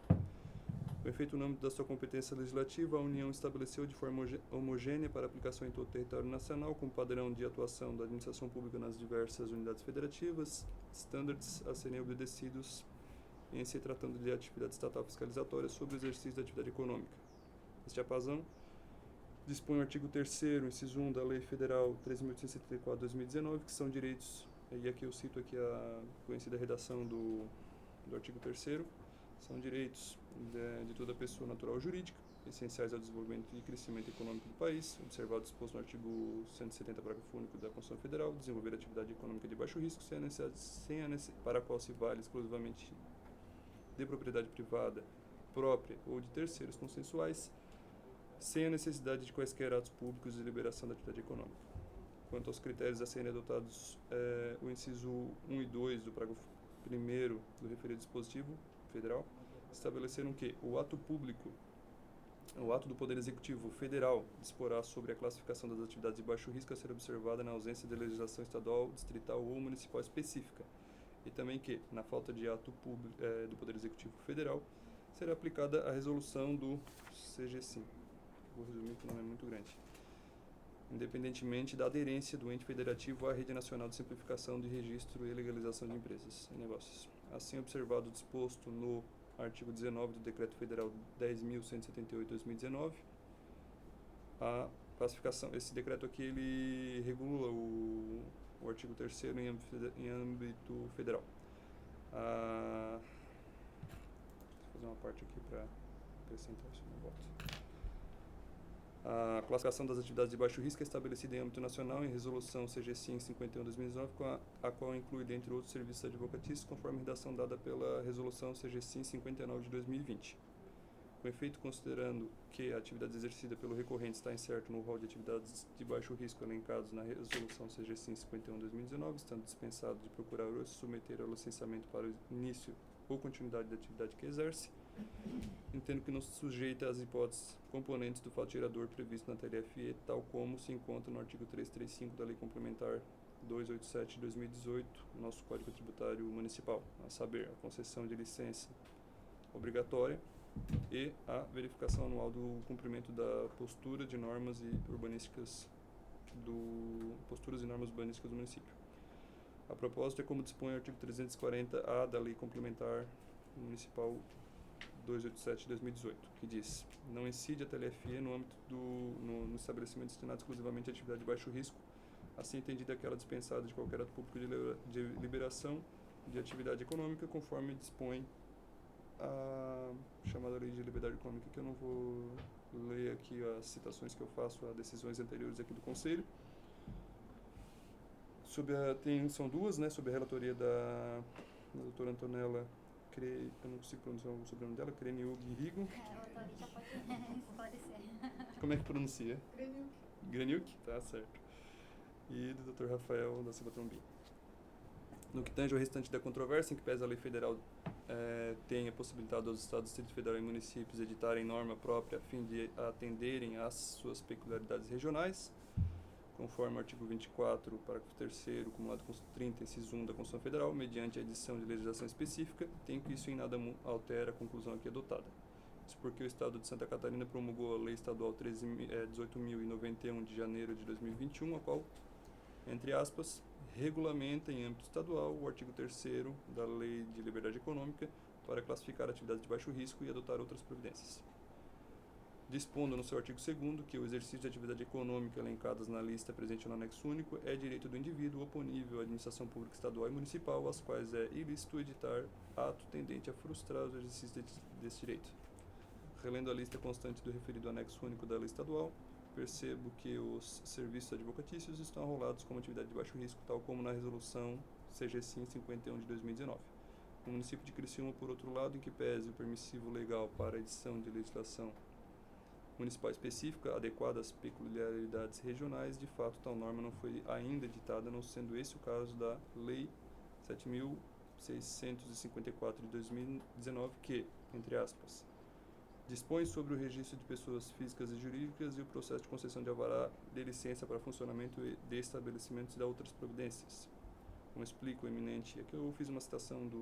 Com efeito, no âmbito da sua competência legislativa, a União estabeleceu de forma homogênea para aplicação em todo o território nacional, como padrão de atuação da administração pública nas diversas unidades federativas, estándares a serem obedecidos em se tratando de atividade estatal fiscalizatória sobre o exercício da atividade econômica. Este apazão dispõe o artigo 3º, inciso 1 da Lei Federal 13.874 de 2019, que são direitos, e aqui eu cito aqui a conhecida redação do artigo 3º, são direitos de toda pessoa natural ou jurídica, essenciais ao desenvolvimento e crescimento econômico do país, observado disposto no artigo 170, parágrafo único da Constituição Federal, desenvolver atividade econômica de baixo risco, para a qual se vale exclusivamente de propriedade privada, própria ou de terceiros consensuais, sem a necessidade de quaisquer atos públicos de liberação da atividade econômica. Quanto aos critérios a serem adotados, o inciso 1 e 2 do parágrafo 1º do referido dispositivo federal estabeleceram que o ato do Poder Executivo Federal disporá sobre a classificação das atividades de baixo risco a ser observada na ausência de legislação estadual, distrital ou municipal específica, e também que, na falta de ato do Poder Executivo Federal, será aplicada a resolução do CG5. Vou resumir que não é muito grande. Independentemente da aderência do ente federativo à Rede Nacional de Simplificação de Registro e Legalização de Empresas e Negócios. Assim observado o disposto no artigo 19 do Decreto Federal 10.178/2019, a classificação. Esse decreto aqui, ele regula o artigo 3º em âmbito federal. Vou fazer uma parte aqui para acrescentar isso no voto. A classificação das atividades de baixo risco é estabelecida em âmbito nacional em resolução CGCIM 51/2019, a qual inclui, dentre outros, serviços advocatícios, conforme a redação dada pela resolução CGCIM 59/2020. Com efeito, considerando que a atividade exercida pelo recorrente está incerto no rol de atividades de baixo risco elencados na resolução CGCIM 51/2019, estando dispensado de procurar ou se submeter ao licenciamento para o início ou continuidade da atividade que exerce, entendo que não se sujeita às hipóteses componentes do fato gerador previsto na TLFE, tal como se encontra no artigo 335 da Lei Complementar 287 de 2018, nosso Código Tributário Municipal, a saber, a concessão de licença obrigatória e a verificação anual do cumprimento da postura de normas urbanísticas do município. A propósito, é como dispõe o artigo 340-A da Lei Complementar Municipal 287 de 2018, que diz: não incide a TLFE no âmbito no estabelecimento destinado exclusivamente à atividade de baixo risco, assim entendida aquela dispensada de qualquer ato público de liberação de atividade econômica, conforme dispõe a chamada Lei de Liberdade Econômica, que eu não vou ler aqui as citações que eu faço a decisões anteriores aqui do Conselho. São duas, né, sob a relatoria da doutora Antonella, eu não consigo pronunciar o sobrenome dela, Kreniuk Rigo. O Tony já pode esclarecer. Como é que pronuncia? Greniuk, tá certo. E do Dr. Rafael da Silva Trombin. No que tange ao restante da controvérsia, em que pese a lei federal tenha possibilitado aos estados, Distrito Federal e municípios editarem norma própria a fim de atenderem às suas peculiaridades regionais, conforme o artigo 24, parágrafo 3º, acumulado com 30, inciso 1 da Constituição Federal, mediante a edição de legislação específica, tem que isso em nada altera a conclusão aqui adotada. Isso porque o Estado de Santa Catarina promulgou a Lei Estadual 18.091 de janeiro de 2021, a qual, entre aspas, regulamenta em âmbito estadual o artigo 3º da Lei de Liberdade Econômica para classificar atividades de baixo risco e adotar outras providências. Dispondo no seu artigo 2º que o exercício de atividade econômica elencadas na lista presente no anexo único é direito do indivíduo oponível à administração pública estadual e municipal, às quais é ilícito editar ato tendente a frustrar o exercício desse direito. Relendo a lista constante do referido anexo único da lei estadual, percebo que os serviços advocatícios estão arrolados como atividade de baixo risco, tal como na resolução CGCIM 51 de 2019. O município de Criciúma, por outro lado, em que pese o permissivo legal para a edição de legislação municipal específica, adequada às peculiaridades regionais, de fato tal norma não foi ainda editada, não sendo esse o caso da Lei 7.654 de 2019, que, entre aspas, dispõe sobre o registro de pessoas físicas e jurídicas e o processo de concessão de alvará de licença para funcionamento de estabelecimentos e da outras providências. Como explica o eminente, aqui eu fiz uma citação de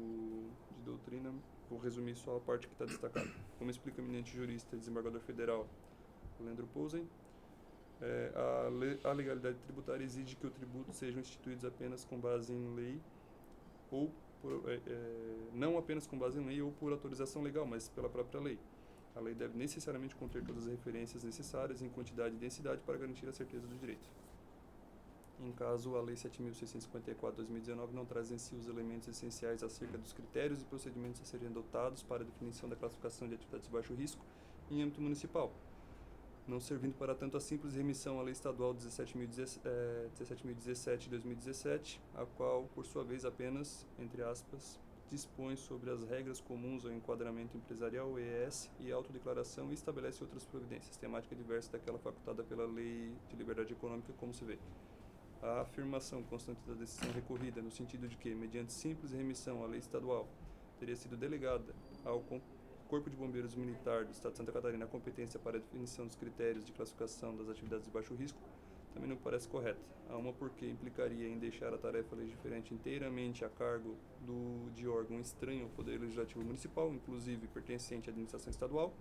doutrina, vou resumir só a parte que está destacada. Como explica o eminente jurista e desembargador federal Leandro Posen, a legalidade tributária exige que os tributos sejam instituídos apenas com base em lei ou não apenas com base em lei ou por autorização legal, mas pela própria lei. A lei deve necessariamente conter todas as referências necessárias em quantidade e densidade para garantir a certeza do direito. Em caso, a Lei 7.654 de 2019 não traz em si os elementos essenciais acerca dos critérios e procedimentos a serem adotados para a definição da classificação de atividades de baixo risco em âmbito municipal, não servindo para tanto a simples remissão à Lei Estadual 17.017 de 2017, a qual, por sua vez, apenas, entre aspas, dispõe sobre as regras comuns ao enquadramento empresarial, EES, e autodeclaração e estabelece outras providências, temática diversa daquela facultada pela Lei de Liberdade Econômica, como se vê. A afirmação constante da decisão recorrida, no sentido de que, mediante simples remissão à lei estadual, teria sido delegada ao Corpo de Bombeiros Militar do Estado de Santa Catarina a competência para a definição dos critérios de classificação das atividades de baixo risco, também não parece correta. Há uma porque implicaria em deixar a tarefa legiferante inteiramente a cargo de órgão estranho ao Poder Legislativo Municipal, inclusive pertencente à administração estadual,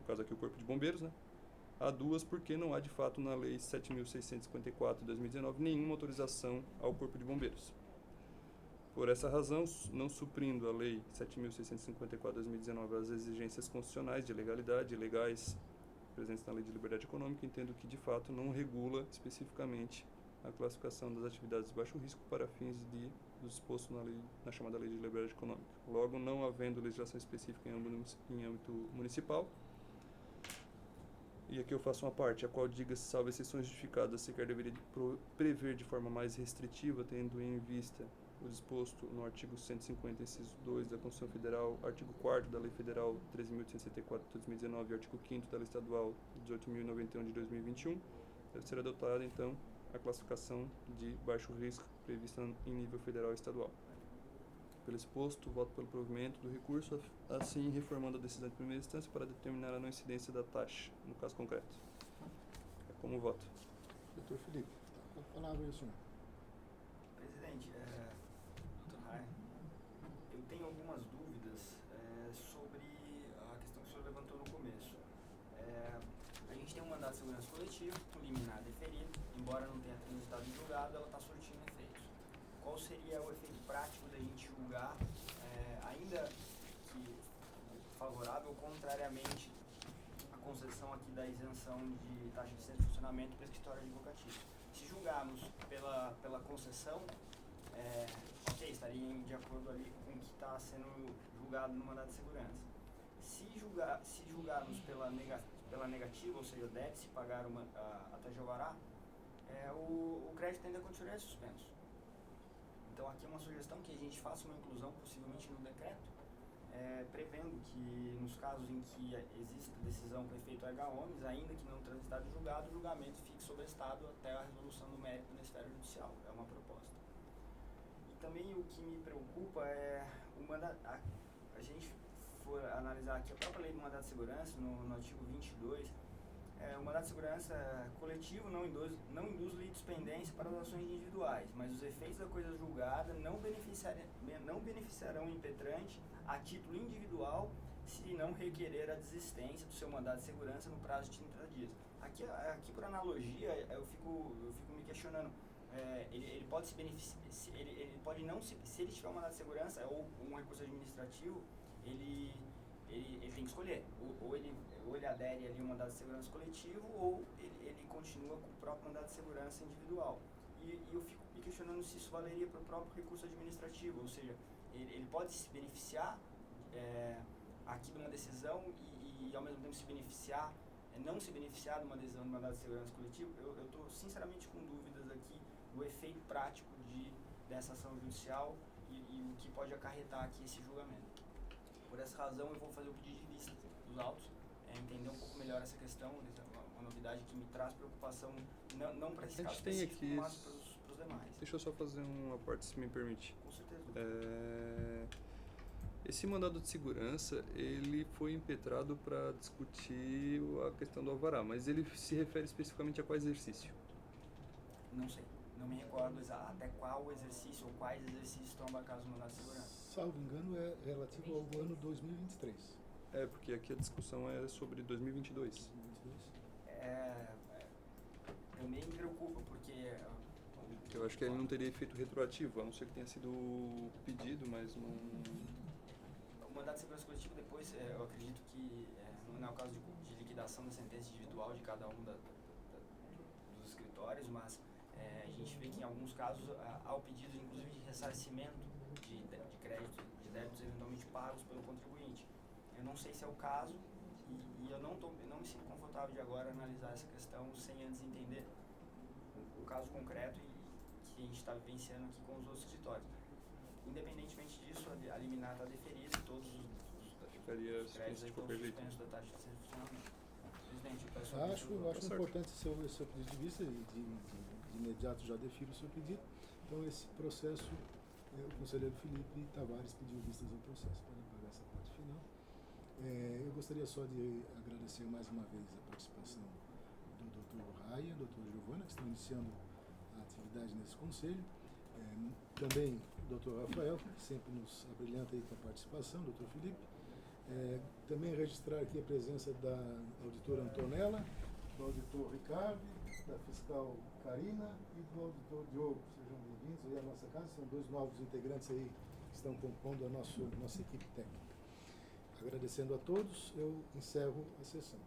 no caso aqui o Corpo de Bombeiros, né? Há duas porque não há de fato na Lei 7.654 de 2019 nenhuma autorização ao Corpo de Bombeiros. Por essa razão, não suprindo a Lei 7.654 de 2019 as exigências constitucionais de legalidade, legais presentes na Lei de Liberdade Econômica, entendo que, de fato, não regula especificamente a classificação das atividades de baixo risco para fins do disposto na chamada Lei de Liberdade Econômica. Logo, não havendo legislação específica em âmbito municipal, e aqui eu faço uma parte, a qual diga-se, salvo exceções justificadas, sequer deveria prever de forma mais restritiva, tendo em vista o disposto no artigo 150, inciso 2 da Constituição Federal, artigo 4º da Lei Federal 13.864 de 2019 e artigo 5º da Lei Estadual 18.091 de 2021, deve ser adotada, então, a classificação de baixo risco prevista em nível federal e estadual. Pelo exposto, voto pelo provimento do recurso, assim reformando a decisão de primeira instância para determinar a não incidência da taxa, no caso concreto. É como voto. Doutor Felipe, com a palavra aí, senhor. Presidente, doutor Raia, eu tenho algumas dúvidas sobre a questão que o senhor levantou no começo. A gente tem um mandato de segurança coletivo, um liminar deferido, embora não tenha transitado em julgado, ela está surtindo efeitos. Qual seria o efeito prático da gente julgar, ainda que favorável ou contrariamente à concessão aqui da isenção de taxa de licença de funcionamento para o escritório advogativo? Se julgarmos pela concessão, ok, estaria de acordo ali com o que está sendo julgado no mandato de segurança. Se julgarmos pela negativa, ou seja, deve-se pagar a taxa de alvará, o crédito ainda continuaria suspenso. Então aqui é uma sugestão que a gente faça uma inclusão, possivelmente no decreto, prevendo que nos casos em que exista decisão com efeito erga omnes, ainda que não transitado em julgado, o julgamento fique sobrestado até a resolução do mérito na esfera judicial. É uma proposta. E também o que me preocupa é a gente for analisar aqui a própria lei do mandato de segurança, no artigo 22, o mandato de segurança coletivo não induz litispendência para as ações individuais, mas os efeitos da coisa julgada não beneficiarão o impetrante a título individual se não requerer a desistência do seu mandato de segurança no prazo de 30 dias. Aqui por analogia, eu fico me questionando, ele pode se beneficiar, ele pode não se ele tiver um mandato de segurança ou um recurso administrativo, ele tem que escolher, ou ele adere ali ao mandato de segurança coletivo, ou ele continua com o próprio mandato de segurança individual. E eu fico me questionando se isso valeria para o próprio recurso administrativo, ou seja, ele pode se beneficiar aqui de uma decisão e ao mesmo tempo não se beneficiar de uma decisão do mandato de segurança coletivo. Eu estou sinceramente com dúvidas aqui do efeito prático dessa ação judicial e o que pode acarretar aqui esse julgamento. Por essa razão, eu vou fazer o pedido de vista dos autos, entender um pouco melhor essa questão, uma novidade que me traz preocupação, não para esse caso específico, mas para os demais. Deixa eu só fazer uma parte, se me permite. Com certeza. Esse mandado de segurança, ele foi impetrado para discutir a questão do alvará, mas ele se refere especificamente a qual exercício? Não sei. Não me recordo até qual exercício ou quais exercícios estão abarcados no mandato de segurança. Salvo engano, é relativo ao ano 2023. Porque aqui a discussão é sobre 2022. 2022? Também me preocupa, porque... Eu acho que ele não teria efeito retroativo, a não ser que tenha sido pedido, mas não... O mandato de segurança coletivo, depois, eu acredito que não é o caso de liquidação da sentença individual de cada um dos escritórios, mas a gente vê que em alguns casos há o pedido, inclusive, de ressarcimento de crédito, de débitos eventualmente pagos pelo contribuinte. Eu não sei se é o caso e eu não me sinto confortável de agora analisar essa questão sem antes entender o caso concreto e que a gente está vivenciando aqui com os outros escritórios. Independentemente disso, a liminar está deferida e todos os créditos aí estão suspensos da taxa de funcionamento. Presidente, eu peço... Acho importante esse seu pedido de vista e de imediato já defiro o seu pedido. Então, esse processo, o conselheiro Felipe Tavares pediu vistas ao processo para pagar essa parte final. Eu gostaria só de agradecer mais uma vez a participação do Dr. Raia, Dr. Giovana, que estão iniciando a atividade nesse conselho. Também o Dr. Rafael, que sempre nos abrilhanta aí com a participação, Dr. Felipe. Também registrar aqui a presença da auditora Antonella, do auditor Ricardo, da fiscal Karina e do auditor Diogo. Sejam bem-vindos aí à nossa casa, são dois novos integrantes aí que estão compondo a nossa equipe técnica. Agradecendo a todos, eu encerro a sessão.